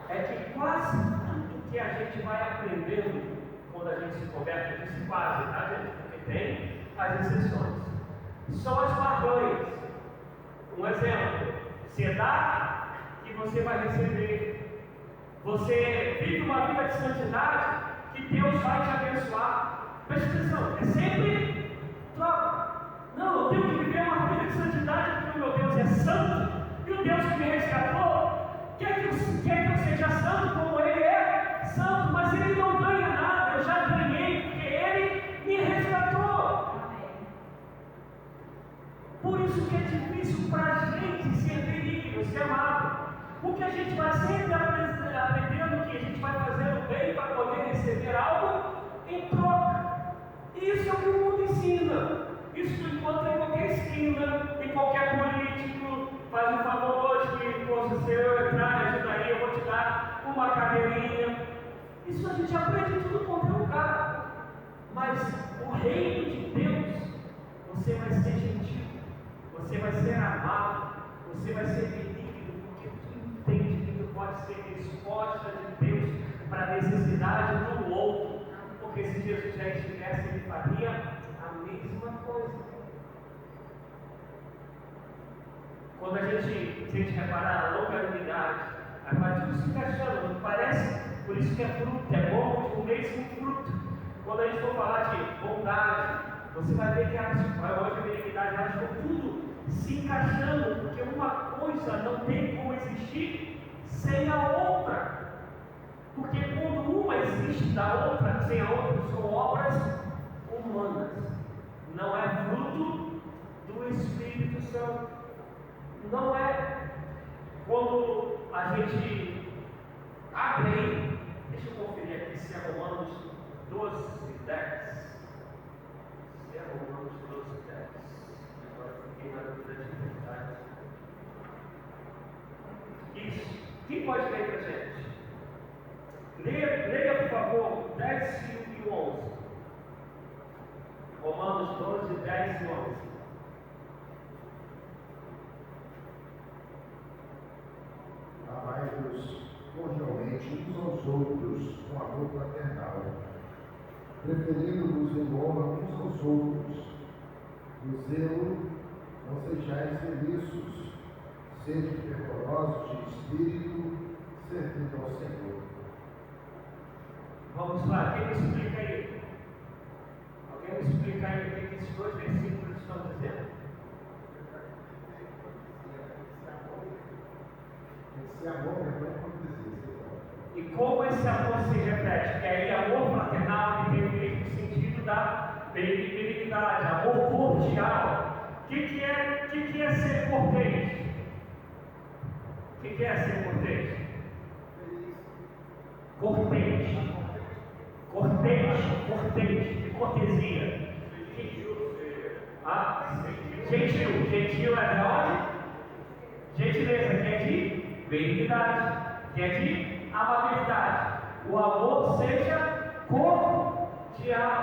é que quase tudo que a gente vai aprendendo quando a gente se converte, eu disse quase, tá gente? Porque tem as exceções. São as barganhas. Um exemplo: você dá e você vai receber. Você vive uma vida de santidade que Deus vai te abençoar. Preste atenção, é sempre troca. Não, eu tenho que viver uma vida de santidade porque o meu Deus é santo e o Deus que me resgatou quer que eu seja santo como Ele é santo, mas Ele não ganha nada. Eu já ganhei porque Ele me resgatou. Por isso que é difícil para a gente ser benigno, ser amado, porque a gente vai sempre aprendendo que a gente vai fazer o bem para poder receber algo em troca. Isso é o que o mundo ensina. Isso tu encontra em qualquer esquina, em qualquer político. Faz um favor hoje que se eu entrar me ajudaria, eu vou te dar uma cadeirinha. Isso a gente aprende em tudo quanto é lugar. Mas o reino de Deus, você vai ser gentil, você vai ser amado, você vai ser benigno, porque tu entende que tu pode ser resposta de Deus para a necessidade do outro. Porque se Jesus já estivesse, Ele faria a mesma coisa. Quando a gente reparar a longanimidade, aí vai tudo se encaixando, parece, por isso que é fruto, é bom o mesmo fruto. Quando a gente for falar de bondade, você vai ver que a benignidade vai tudo se encaixando, porque uma coisa não tem como existir sem a outra. Porque quando uma existe da outra, sem a outra, são obras humanas. Não é fruto do Espírito Santo. Não é. Quando a gente abre, deixa eu conferir aqui se é Romanos 12, 10. Se é Romanos 12, 10. Agora fiquei na dúvida de verdade. Isso. Quem pode ler para a gente? Leia, por favor, 10 e 11. Romanos 12, 10 e 11.
Amai-vos cordialmente uns aos outros com amor fraternal, preferindo-vos em honra uns aos outros. No zelo, não sejais remiissos, sede fervorosos de espírito, servindo ao Senhor.
Vamos lá, quem me explica aí? Alguém me explica aí o que esses dois versículos estão dizendo?
Esse amor é bem acontecido.
E como esse amor se repete? Que aí amor fraternal que tem o mesmo sentido da benignidade, amor cordial. O que é ser cortês? O que é ser cortês? Cortês, de cortesia. Gentil é de onde? Gentileza, que é de benignidade, que é de amabilidade. O amor seja cordial.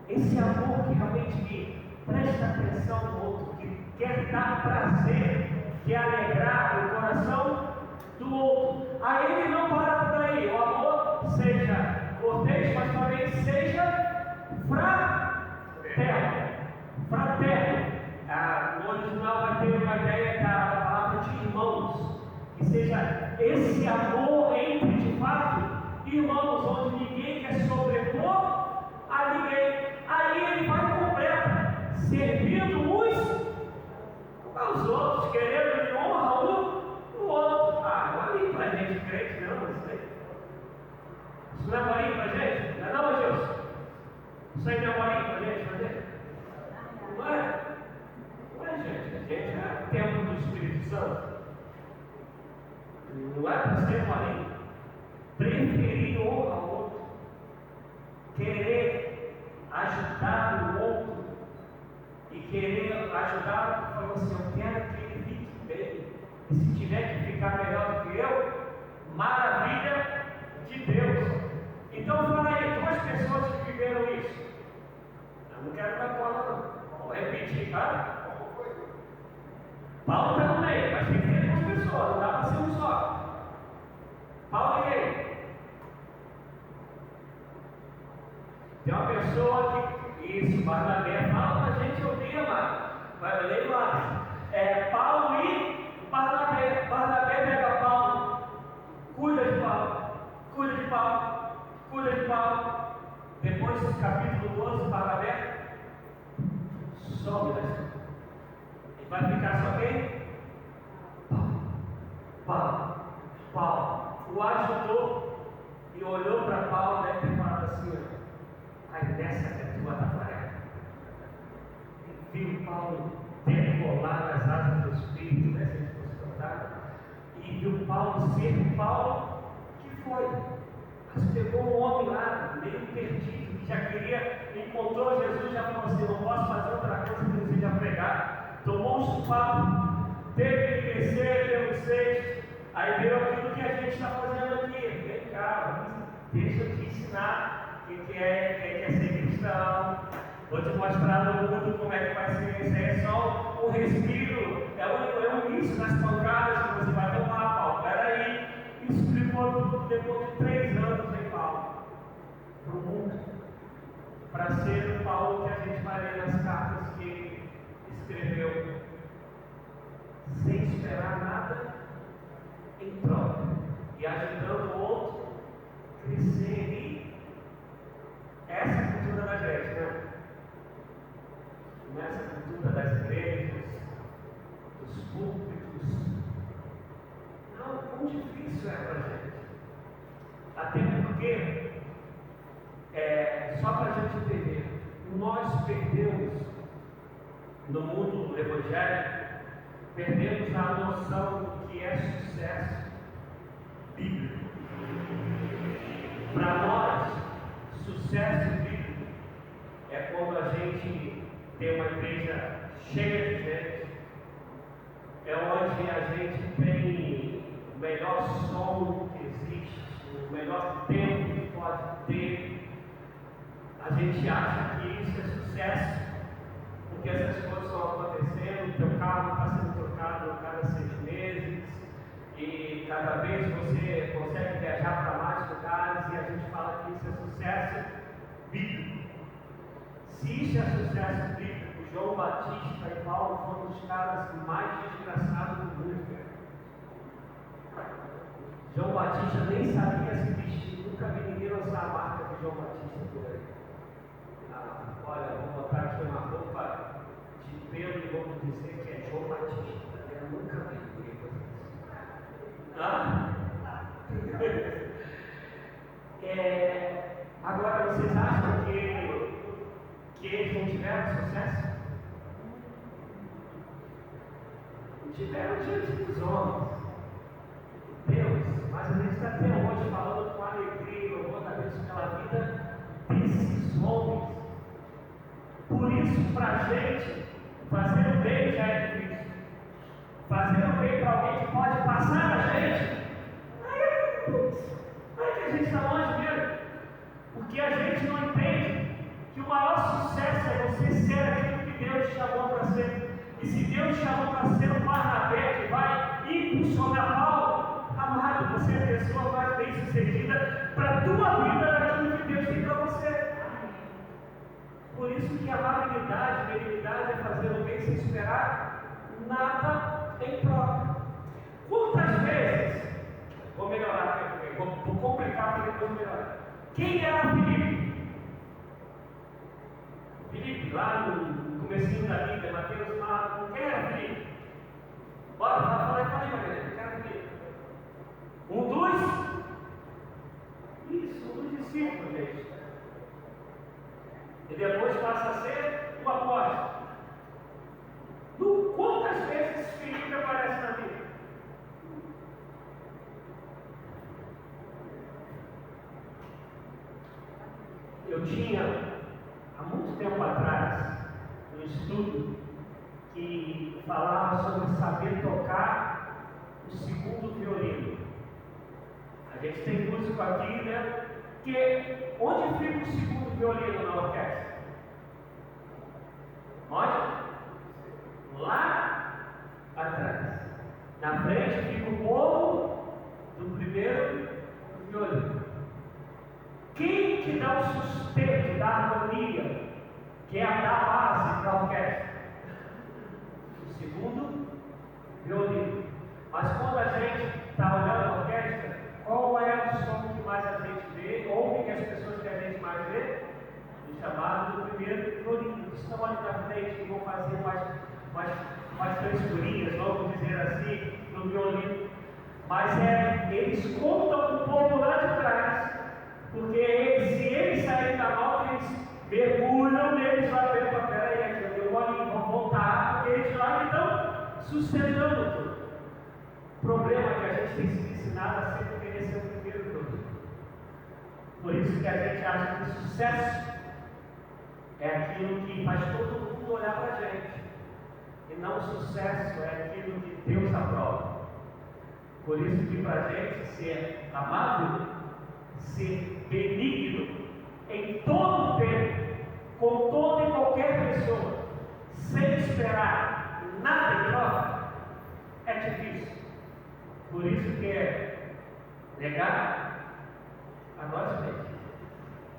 Esse amor que realmente presta atenção no outro, que quer dar prazer, quer alegrar o coração do outro. Aí ele não para por aí. O amor seja cortês, mas também seja fraterno. No original esse amor entre de fato, irmãos, onde ninguém quer sobrepor a ninguém. Aí ele vai completo, servindo uns aos outros, querendo de honra um no outro. Ah, não é nem pra gente crente, não, isso aí. Isso não é morinho pra gente? Não é não, Deus? Isso aí não é morinho pra gente fazer? Não é? Não é, gente. A gente é templo do Espírito Santo. Não é para ser morinho. Preferir um ao outro. Querer ajudar o outro. E querer ajudar, falou assim, eu quero que ele fique bem. E se tiver que ficar melhor do que eu, maravilha de Deus. Então fala aí, duas pessoas que viveram isso. Eu não quero dar cola não. Vou repetir, tá? Paulo está no meio, mas tem que ter duas pessoas, não dá para ser um só. Paulo e ele. Tem uma pessoa que, isso, Barnabé, fala para a gente ouvir, amado. Vai ler lá. Paulo e Barnabé. Barnabé pega Paulo, cuida de Paulo, cuida de Paulo, cuida de Paulo. Depois do capítulo 12, Barnabé sobe da escada. E vai ficar só quem? Paulo. O ajudou e olhou para Paulo e deve ter falado assim: ai, nessa que é tua tarefa. E viu Paulo decolar nas asas do Espírito, né? Se a gente fosse contar. E viu Paulo ser o Paulo que foi. Mas pegou um homem lá, meio perdido, que já queria, encontrou Jesus, já falou assim: não posso fazer outra coisa que não seja pregar. Tomou um chupado, teve que descer pelo seixo. Aí veio aquilo que a gente está fazendo aqui. Vem cá, deixa eu te ensinar quem quer ser cristão. Vou te mostrar no mundo como é que vai ser. Isso aí é só um respiro, é um início nas pancadas que você vai tomar, Paulo. Peraí, explicou tudo depois de 3 anos em Paulo para o mundo, para ser o Paulo que a gente vai ler nas cartas que ele escreveu, sem esperar nada em troca e ajudando o outro a crescer. E essa é a cultura da gente, né? Não é essa cultura das igrejas, dos púlpitos. Não, quão difícil é para a gente. Até porque, só para a gente entender, nós perdemos, no mundo do Evangelho, perdemos a noção do que é sucesso bíblico. Para nós, sucesso bíblico é quando a gente tem uma igreja cheia de gente, é onde a gente tem o melhor som que existe, o melhor tempo que pode ter. A gente acha que isso é sucesso, porque essas coisas estão acontecendo, o teu carro está sendo trocado a cada 6 meses, e cada vez você consegue viajar para mais lugares, e a gente fala que isso é sucesso bíblico. Se isso é sucesso bíblico, João Batista e Paulo foram os caras mais desgraçados do mundo. João Batista nem sabia se vestir, nunca vi ninguém lançar a marca de João Batista por aí. Olha, vou botar aqui uma roupa de pelo e vou dizer que é João Batista. Eu nunca vi ninguém fazer isso. Agora, vocês acham que eles não tiveram sucesso? Não tiveram diante dos homens. Deus, mas a gente está até hoje falando com alegria e louvor da Deus pela vida desses homens. Por isso, para a gente, fazer o bem já é difícil. Fazer o bem para alguém que pode passar a gente, aí que a gente está longe mesmo. Porque a gente não entende que o maior sucesso é você ser aquilo que Deus te chamou para ser. E se Deus te chamou para ser um Barnabé que vai impulsionar Paulo, amado, você é a pessoa mais bem sucedida para a tua vida daquilo que Deus tem para você. Por isso que a amabilidade, a benignidade é fazer o bem sem esperar nada em troca. Quantas vezes coisa melhor. Quem era Filipe? Filipe, lá no comecinho da Bíblia, Mateus, Marcos, quem era Filipe? Bora, fala aí, Maria, quem era Filipe? Um dos discípulos, gente. E depois passa a ser o apóstolo. Quantas vezes Filipe aparece na Bíblia? Eu tinha, há muito tempo atrás, um estudo que falava sobre saber tocar o segundo violino. A gente tem músico aqui, né? Que onde fica o segundo violino na orquestra? Onde? Lá atrás. Na frente fica o bolo do primeiro violino. Quem que dá o sustento da harmonia, que é a da base da orquestra? O segundo violino. Mas quando a gente está olhando a orquestra, qual é o som que mais a gente vê, ouve que as pessoas que a gente mais vê? O chamado do primeiro violino. Eles estão ali na frente e vão fazer mais frescurinhas, vamos dizer assim, no violino. Mas eles contam o povo lá de trás, porque se eles saírem da nota, eles mergulham neles lá dentro. Peraí, aqui eu dei bolinho, vão voltar, porque eles lá estão sustentando tudo. O problema é que a gente tem sido ensinado a sempre querer ser o primeiro violino. Por isso que a gente acha que o sucesso é aquilo que faz todo mundo olhar para a gente. E não o sucesso é aquilo que Deus aprova. Por isso que para a gente ser amável, ser benigno em todo o tempo, com toda e qualquer pessoa, sem esperar nada em troca, é difícil. Por isso que é negar a nós mesmos.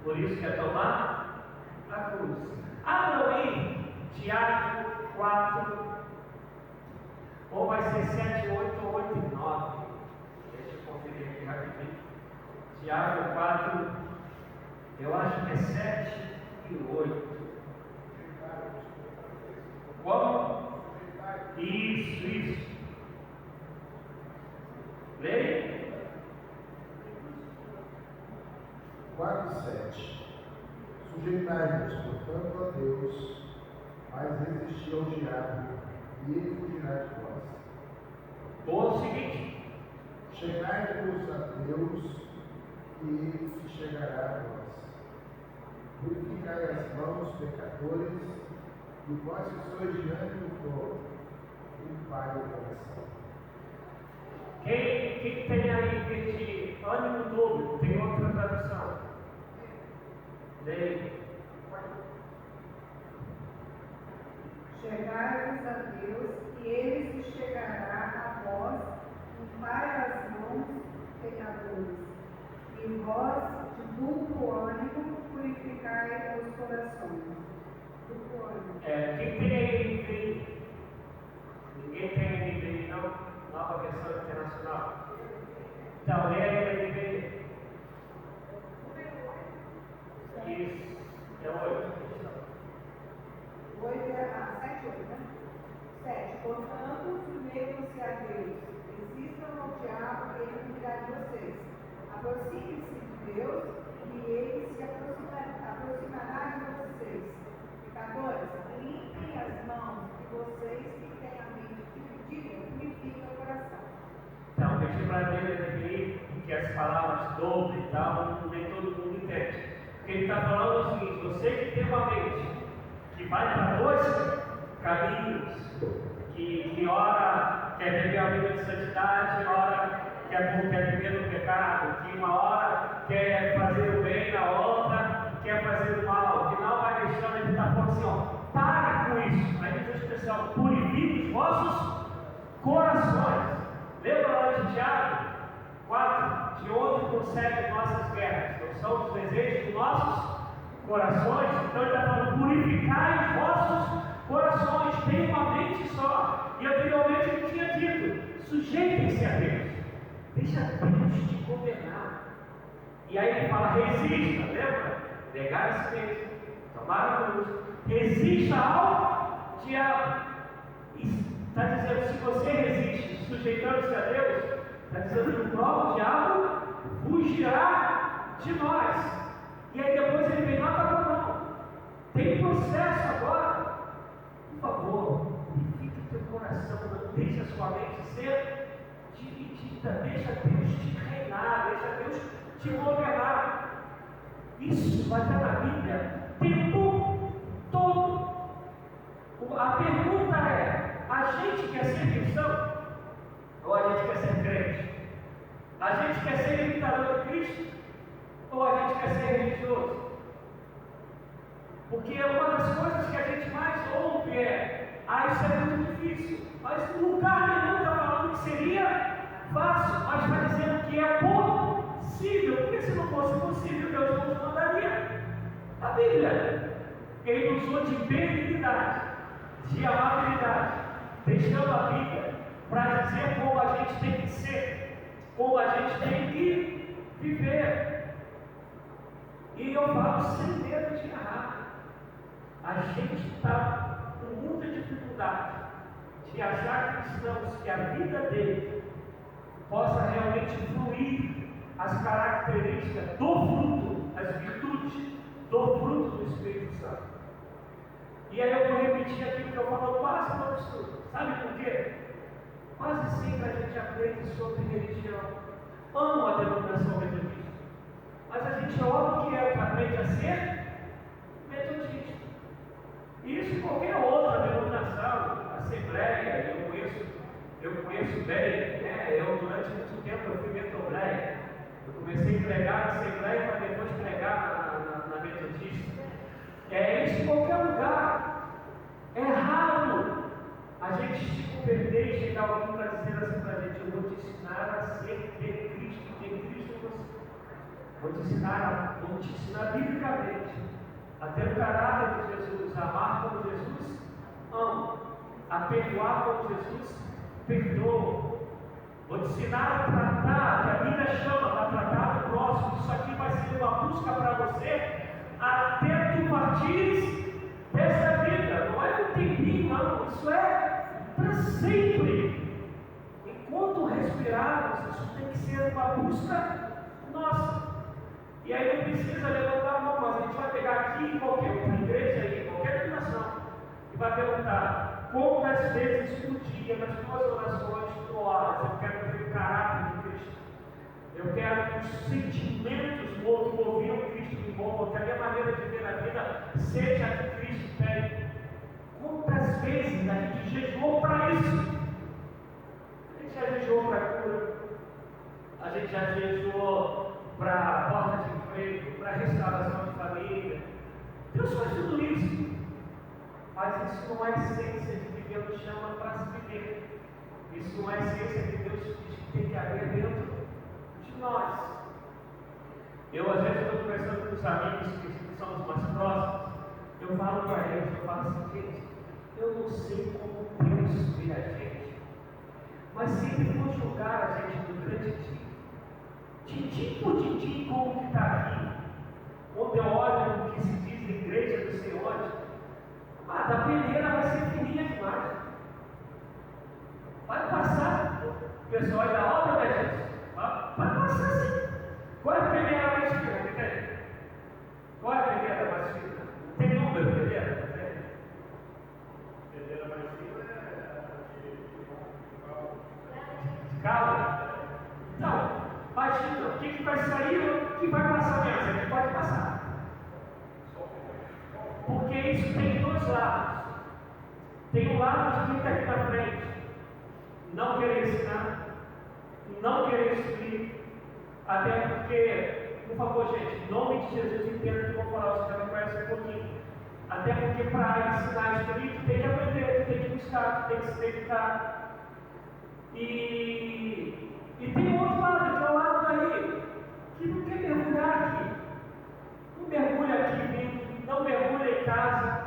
Por isso que é tomar a cruz. Abra aí Tiago 4, ou vai ser 7, 8 ou 8 e 9. Deixa eu conferir aqui rapidinho. Tiago 4, eu acho que é 7 e 8. Como? Isso. Leia.
4:7. Sujeitai-vos, portanto, a Deus, mas resisti ao diabo, e ele fugirá de vós.
Ou o seguinte:
Chegai-vos a Deus, e ele se chegará a vós. Purificai as mãos, pecadores, e vós que sois diante do trono, limpai o coração.
Quem tem aí de ânimo dobro, tem outra tradução? Leia.
Chegai-vos a Deus, e ele se chegará a vós, limpai as mãos, pecadores, e vós, de duplo ânimo, purificai os corações. Duplo ânimo.
Quem tem aí NVI? Ninguém tem NVI, não? Nova versão internacional. Então, leia a NVI. Isso, é 8.
8 é 7, 8, né? 7. Portanto, sujeitam-se a Deus, resistam ao diabo e ele cuidará de vocês. Aproxime-se de Deus e ele se aproximará de vocês. Pecadores, limpem as mãos de vocês que têm a mente dividida, purifiquem o coração.
Então, deixa para ver aqui que as palavras dobre e tal, nem todo mundo entende. Porque ele está falando o seguinte: você que tem uma mente que vai para dois caminhos, que ora quer viver a vida de santidade, ora quer viver no pecado, que uma hora quer fazer o bem, na outra quer fazer o mal, que não vai deixando, ele está falando assim: ó, pare com isso. Aí diz a expressão: purifique os vossos corações. Lembra lá de Tiago 4, de onde procedem nossas guerras? Não são os desejos dos nossos corações? Então ele está falando: purificai os vossos corações, tenham uma mente só. E anteriormente ele tinha dito: sujeitem-se a Deus, deixa Deus te governar. E aí ele fala, resista, lembra? Negar a si mesmo, tomar a cruz, resista ao diabo. Está dizendo, se você resiste, sujeitando-se a Deus, está dizendo que o próprio diabo fugirá de nós. E aí depois ele vem, não acabou não. Tem processo agora. Por favor, purifique o teu coração, não deixe a sua mente ser dividida, deixa Deus te reinar, deixa Deus te governar. Isso vai estar na Bíblia o tempo todo. A pergunta é, a gente quer ser cristão? Ou a gente quer ser crente? A gente quer ser imitador de Cristo? Ou a gente quer ser religioso? Porque uma das coisas que a gente mais ouve é, isso é muito difícil. Mas o lugar nenhum está falando que seria fácil, mas está dizendo que é possível. Porque se não fosse possível, Deus não nos mandaria a Bíblia. Ele usou de benignidade, de amabilidade, deixando a Bíblia para dizer como a gente tem que ser, como a gente tem que viver. E eu falo sem medo de errar. A gente está com muita dificuldade de achar cristãos que a vida dele possa realmente fluir as características do fruto, as virtudes do fruto do Espírito Santo. E aí eu vou repetir aquilo que eu falo quase todo estudo. Sabe por quê? Quase sempre a gente aprende sobre religião. Amo a denominação metodista. Mas a gente é óbvio que aprende a ser metodista. E isso em qualquer outra denominação, assembleia, eu conheço bem, né? Eu durante muito tempo eu fui metobleia. Eu comecei a pregar na assembleia para depois pregar na metodista. É isso em qualquer lugar. É raro a gente se converter e chegar alguém para dizer assim para a gente, eu vou te ensinar a ser de Cristo, ter Cristo em você. Vou te ensinar biblicamente a ter o caráter de Jesus, a amar como Jesus ama, a perdoar como Jesus perdoa. Vou te ensinar a tratar, que a Bíblia chama para tratar o próximo. Isso aqui vai ser uma busca para você até tu partires dessa vida. Não é um tempinho, não. Isso é para sempre. Enquanto respirarmos, isso tem que ser uma busca nossa. E aí não precisa levantar a mão, mas a gente vai pegar aqui qualquer outra igreja aí, qualquer denominação, e vai perguntar quantas vezes por dia nas tuas orações tu oras. Eu quero ter o caráter de Cristo. Eu quero que os sentimentos que moviam Cristo me envolvam, que a minha maneira de ver a vida seja a que Cristo tem. Quantas vezes a gente jejuou para isso? A gente já jejuou para cura, a gente já jejuou para a porta de emprego, para a restauração de família. Deus faz tudo isso. Mas isso não é a essência de que Deus chama para se viver. Isso não é a essência que Deus diz que tem que haver dentro de nós. Eu, às vezes, estou conversando com os amigos que somos mais próximos. Eu falo para eles, eu falo assim, gente, eu não sei como Deus vê a gente. Mas se Ele for julgar a gente no grande dia, tintim por tintim, como que está aqui, quando eu olho o que se diz na igreja do Senhor, da peneira vai ser fininha demais. Vai passar, o pessoal da obra, né, gente? Vai passar sim. Qual é a peneira mais fina que tem? Qual é a peneira mais fina? Não tem número de peneira? Não tem?
Peneira mais fina é
De calda? Então, imagina, o que vai sair, o que vai passar mesmo? A gente pode passar. Porque isso tem dois lados. Tem o lado de quem está aqui na frente, não querer ensinar, não querer instruir, até porque, por favor, gente, em nome de Jesus, entenda que eu vou falar, você já me conhece um pouquinho. Até porque para ensinar a instruir, tu tem que aprender, tu tem que buscar, tu tem que se dedicar. E tem outro lado, que é o lado daí, que não quer mergulhar aqui. Não mergulha aqui, não mergulha em casa.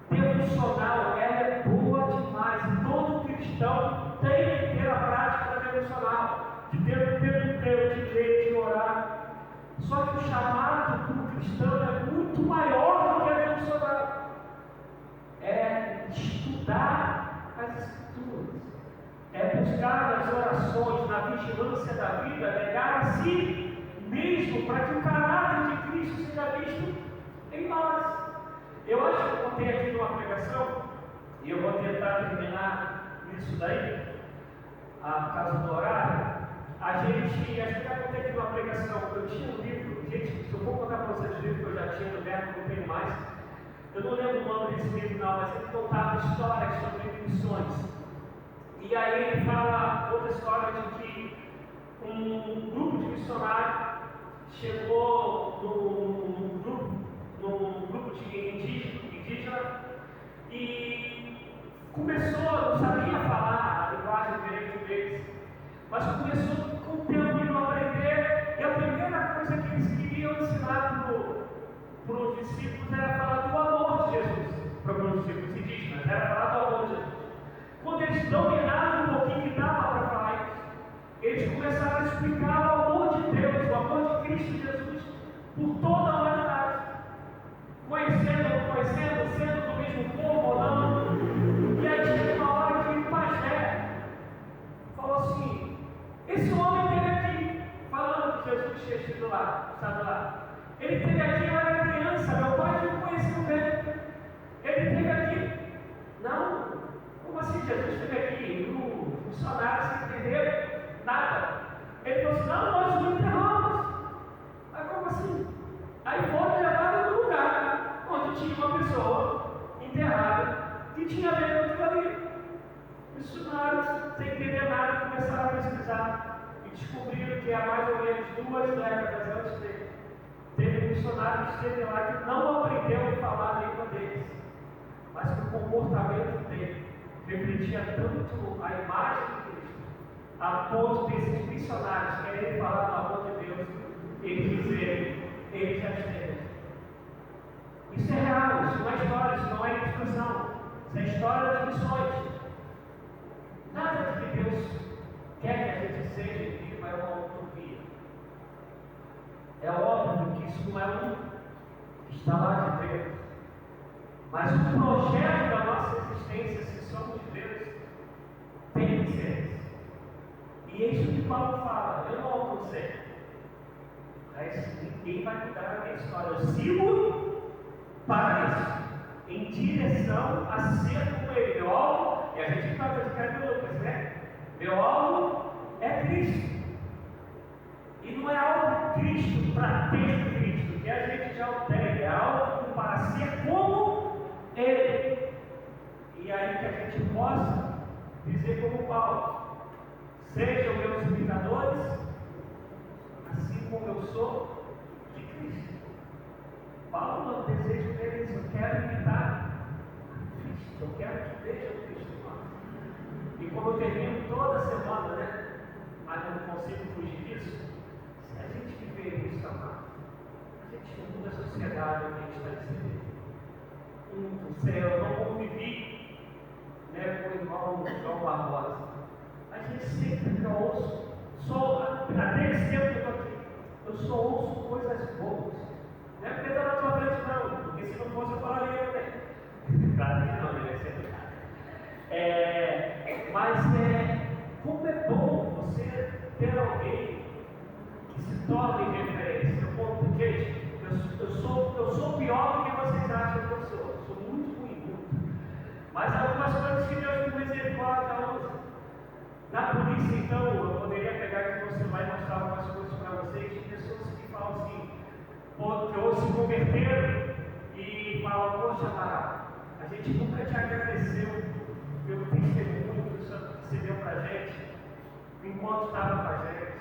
Devocional, ela é boa demais. Todo cristão tem que ter a prática da devocional, de ter o tempo de ler, de orar. cristã é muito maior do que a devocional. É estudar as Escrituras, é buscar nas orações, na vigilância da vida, negar a si mesmo para que o caráter de Cristo seja visto em nós. Eu acho que eu contei aqui numa pregação, e eu vou tentar terminar isso daí, por causa do horário. Acho que eu já contei aqui numa pregação, eu tinha um livro, gente, se eu for contar para vocês o livro que eu já tinha no verbo, não tenho mais. Eu não lembro o nome desse livro não, mas ele contava histórias sobre missões. E aí ele fala outra história de que um grupo de missionários chegou num grupo de indígena e começou, não sabia falar a linguagem diferente deles, mas começou com o tempo a aprender, e a primeira coisa que eles queriam ensinar para os discípulos era falar do amor de Jesus, para os discípulos indígenas, era falar do amor de Jesus. Quando eles dominaram um pouquinho que dava para falar isso, eles começaram a explicar o amor de Deus, o amor de Cristo Jesus, por toda a humanidade. Conhecendo ou não conhecendo, sendo do mesmo povo ou não. E aí chega uma hora que o pajé falou assim: esse homem esteve aqui, falando que Jesus tinha estado lá. Ele esteve aqui, eu era criança, meu pai não conheceu bem. Ele esteve aqui. Não. Como assim Jesus esteve aqui? O funcionário sem entender nada. Ele falou assim: não, nós o enterramos. Aí como assim? Aí foram levados no lugar onde tinha uma pessoa enterrada que tinha medo daquilo ali. Os funcionários, sem entender nada, começaram a pesquisar e descobriram que há mais ou menos 2 décadas antes dele, teve um missionário que esteve lá que não aprendeu a falar a língua deles, mas que o comportamento dele refletia tanto a imagem de Cristo, a ponto desses missionários quererem falar do amor de Deus, eles dizerem: ele já esteve. Isso é real, isso não é história, isso não é ilustração, isso é história de missões. Nada de que Deus quer que a gente seja e viva é uma utopia. É óbvio que isso não é um instalar de Deus, mas o projeto da nossa existência, se somos de Deus, tem que ser esse. E é isso que Paulo fala: eu não alcancei, mas ninguém vai mudar a minha história. Eu sigo para isso, em direção a ser como ele. Meu alvo, e a gente está praticando Lucas, né? Meu alvo é Cristo. E não é algo Cristo para ter Cristo, que a gente já o tem, é algo para ser como Ele. E aí que a gente possa dizer como Paulo: sejam meus imitadores, assim como eu sou de Cristo. Paulo, o desejo deles: eu quero imitar Cristo, eu quero que vejam Cristo em nós. E como eu termino toda semana, né? Mas eu não consigo fugir disso. Se a gente viver isso, amado, a gente muda a sociedade onde a gente está inserido. Eu não convivi, né, com o irmão João Barbosa. A gente sempre que ouço, até esse tempo que eu estou aqui, eu só ouço coisas boas. Não é porque está na tua frente, não, porque se não fosse eu falaria também. Claro que não, deve ser verdade. Mas como é bom você ter alguém que se torne referência. Gente, eu sou pior do que vocês acham que eu sou. Eu sou muito ruim, muito. Mas algumas coisas que Deus com misericórdia usa. Na polícia, então, eu poderia pegar aqui no celular e mostrar algumas coisas para vocês de pessoas que falam assim, que ou se converteram e falam: poxa, Amaral, a gente nunca te agradeceu pelo testemunho que você deu para a gente enquanto estava com a gente.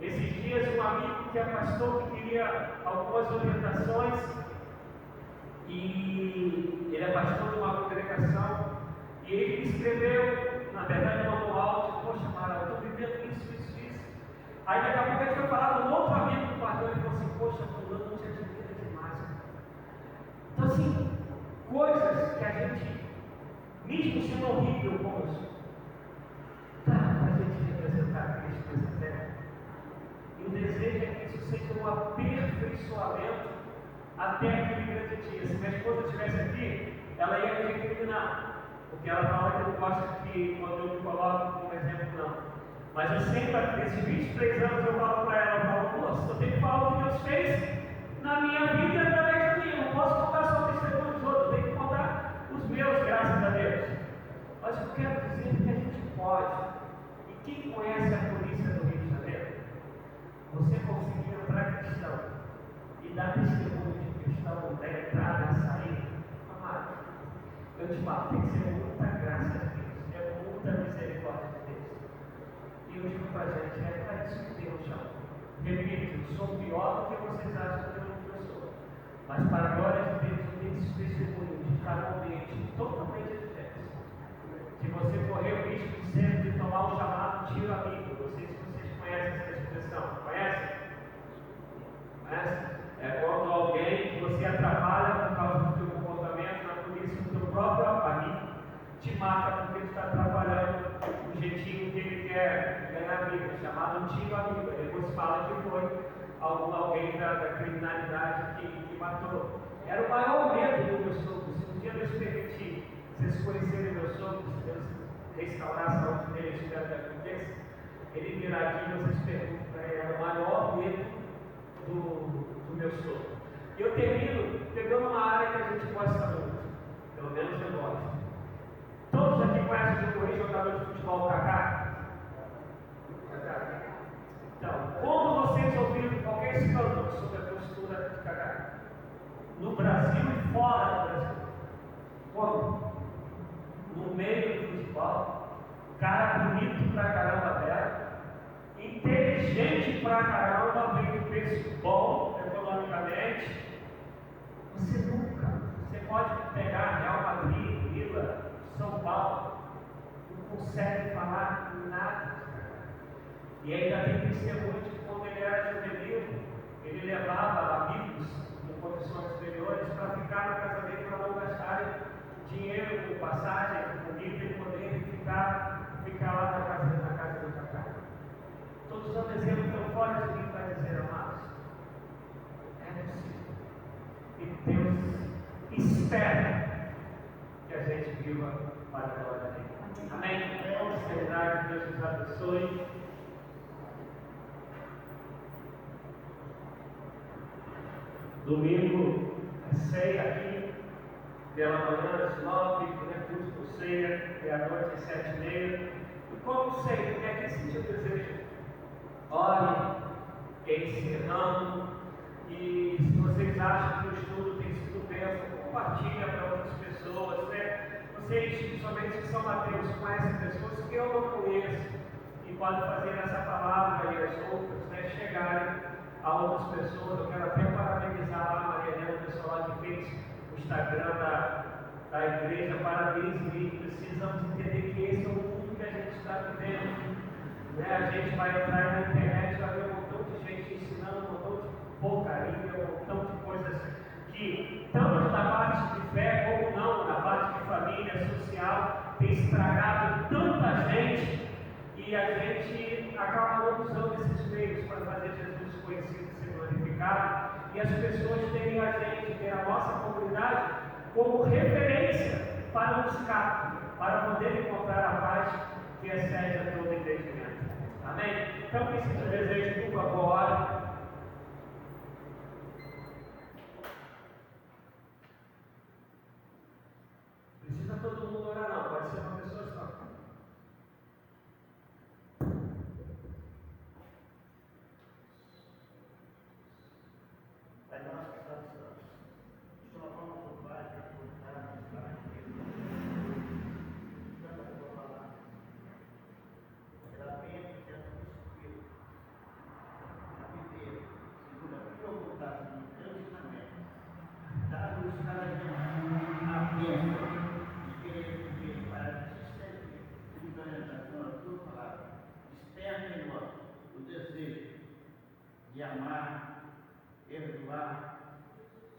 Esses dias, um amigo que é pastor, que queria algumas orientações, e ele é pastor de uma congregação, e ele me escreveu, na verdade, no manual: poxa, Amaral, eu estou vivendo isso. Aí daqui a pouco a gente foi falar com outro amigo do pastor, ele falou assim: poxa, fulano não te admira demais. Então, assim, coisas que a gente, mesmo sendo horrível como isso, dá para a gente representar Cristo nessa terra. E o desejo é que isso seja um aperfeiçoamento até aquele grande dia. Se minha esposa estivesse aqui, ela ia me recriminar, porque ela fala que não gosta que quando eu me coloco como exemplo, não. Mas eu sempre, nesses 23 anos, eu falo para ela, eu falo, moça, eu tenho que falar o que Deus fez na minha vida e através de mim. Eu não posso contar só o testemunho dos outros, eu tenho que contar os meus, graças a Deus. Mas eu quero dizer que a gente pode. E quem conhece a polícia do Rio de Janeiro, você conseguir entrar cristão e dar testemunho de cristão da entrada e saída, amado, eu te falo, tem que ser muita graça de Deus, é muita misericórdia de Deus. E eu digo para a gente, é para isso que Deus chama. Repito, eu sou pior do que vocês acham que eu sou. Mas para a glória de Deus, eu tenho esse testemunho de estar num ambiente totalmente diferente. Se você correr o risco de sempre tomar o chamado tiro amigo, não sei se vocês conhecem essa expressão. Conhecem? Conhecem? É quando alguém que você atrapalha por causa do seu comportamento na polícia, o seu próprio amigo te mata porque ele está atrapalhando o jeitinho que ele quer ganhar vida, chamado tiro amigo. Depois fala que foi alguém da criminalidade que matou. Era o maior medo do meu sogro. Se um dia Deus permitir vocês conhecerem meu sogro, se Deus restaurar a saúde dele, espero que aconteça, ele virá aqui e vocês perguntam para ele, era o maior medo do meu sogro. E eu termino pegando uma área que a gente gosta muito, pelo menos eu gosto. Todos aqui conhecem o Corinthians, jogador de futebol, Kaká? Então, quando vocês ouviram qualquer escândalo sobre a postura de Kaká, no Brasil e fora do Brasil, quando? No meio do futebol, cara bonito pra caramba dela, inteligente pra caramba, vem de preço bom economicamente, você pode pegar Real Madrid, Vila, São Paulo, não consegue falar nada. E ainda tem testemunho de que quando ele era juvenil, ele levava amigos em condições superiores para ficar na casa dele para não gastarem dinheiro com passagem, com comida e poder ficar lá na casa do Kaká. Todos os exemplos estão fora de mim para dizer, amados, é possível. E Deus espera que a gente viva para a glória dele. Amém? Vamos terminar, que Deus nos abençoe. Domingo é ceia aqui, pela manhã às 9, culto por ceia, e à noite às 7h30. E como ceia, o que é que esse dia deseja? Ore, encerrando, e se vocês acham que o estudo tem sido bênção, compartilha para outras pessoas, né? Vocês, principalmente em São Mateus, conhecem pessoas que eu não conheço e podem fazer essa palavra e as outras, né, chegarem a outras pessoas. Eu quero até parabenizar a Maria Helena, o pessoal lá que fez o Instagram da igreja. Parabéns, e precisamos entender que esse é o mundo que a gente está vivendo. Né? A gente vai entrar na internet, vai ver um montão de gente ensinando um montão de porcaria, um montão de coisas que, tanto na parte de fé como não, na parte de família, social, tem estragado tanta gente, e a gente acaba não usando esses meios para fazer Jesus conhecido e ser glorificado, e as pessoas terem a gente, ter a nossa comunidade como referência para buscar, para poder encontrar a paz que excede a todo entendimento. Amém? Então, que esse desejo, por favor, ore. Precisa todo mundo orar, não, pode ser uma pessoa só.
Pai nosso que está nos céus, te louvamos por Pai, por estarmos lá dando a tua palavra, pela bênção que é o Espírito, a viver segundo a tua vontade no teu ensinamento. Dá-nos cada dia a bênção de querer viver para te servir, implementação da tua palavra. Desperta em nós o desejo de amar, perdoar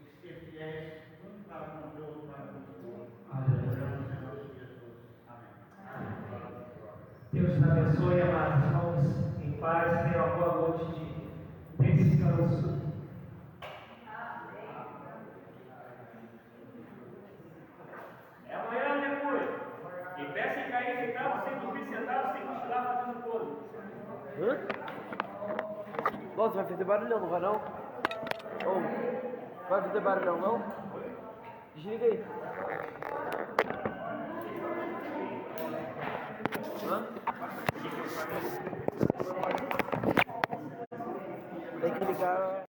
e ser fiéis um para com o outro, para com o outro. Amém.
Deus te abençoe, amados. Vamos em paz, tenha uma boa noite de descanso.
Amém.
Nossa, vai fazer barulhão, não vai não? Ô, vai fazer barulhão não? Desliga aí. Hã? Tem que ligar.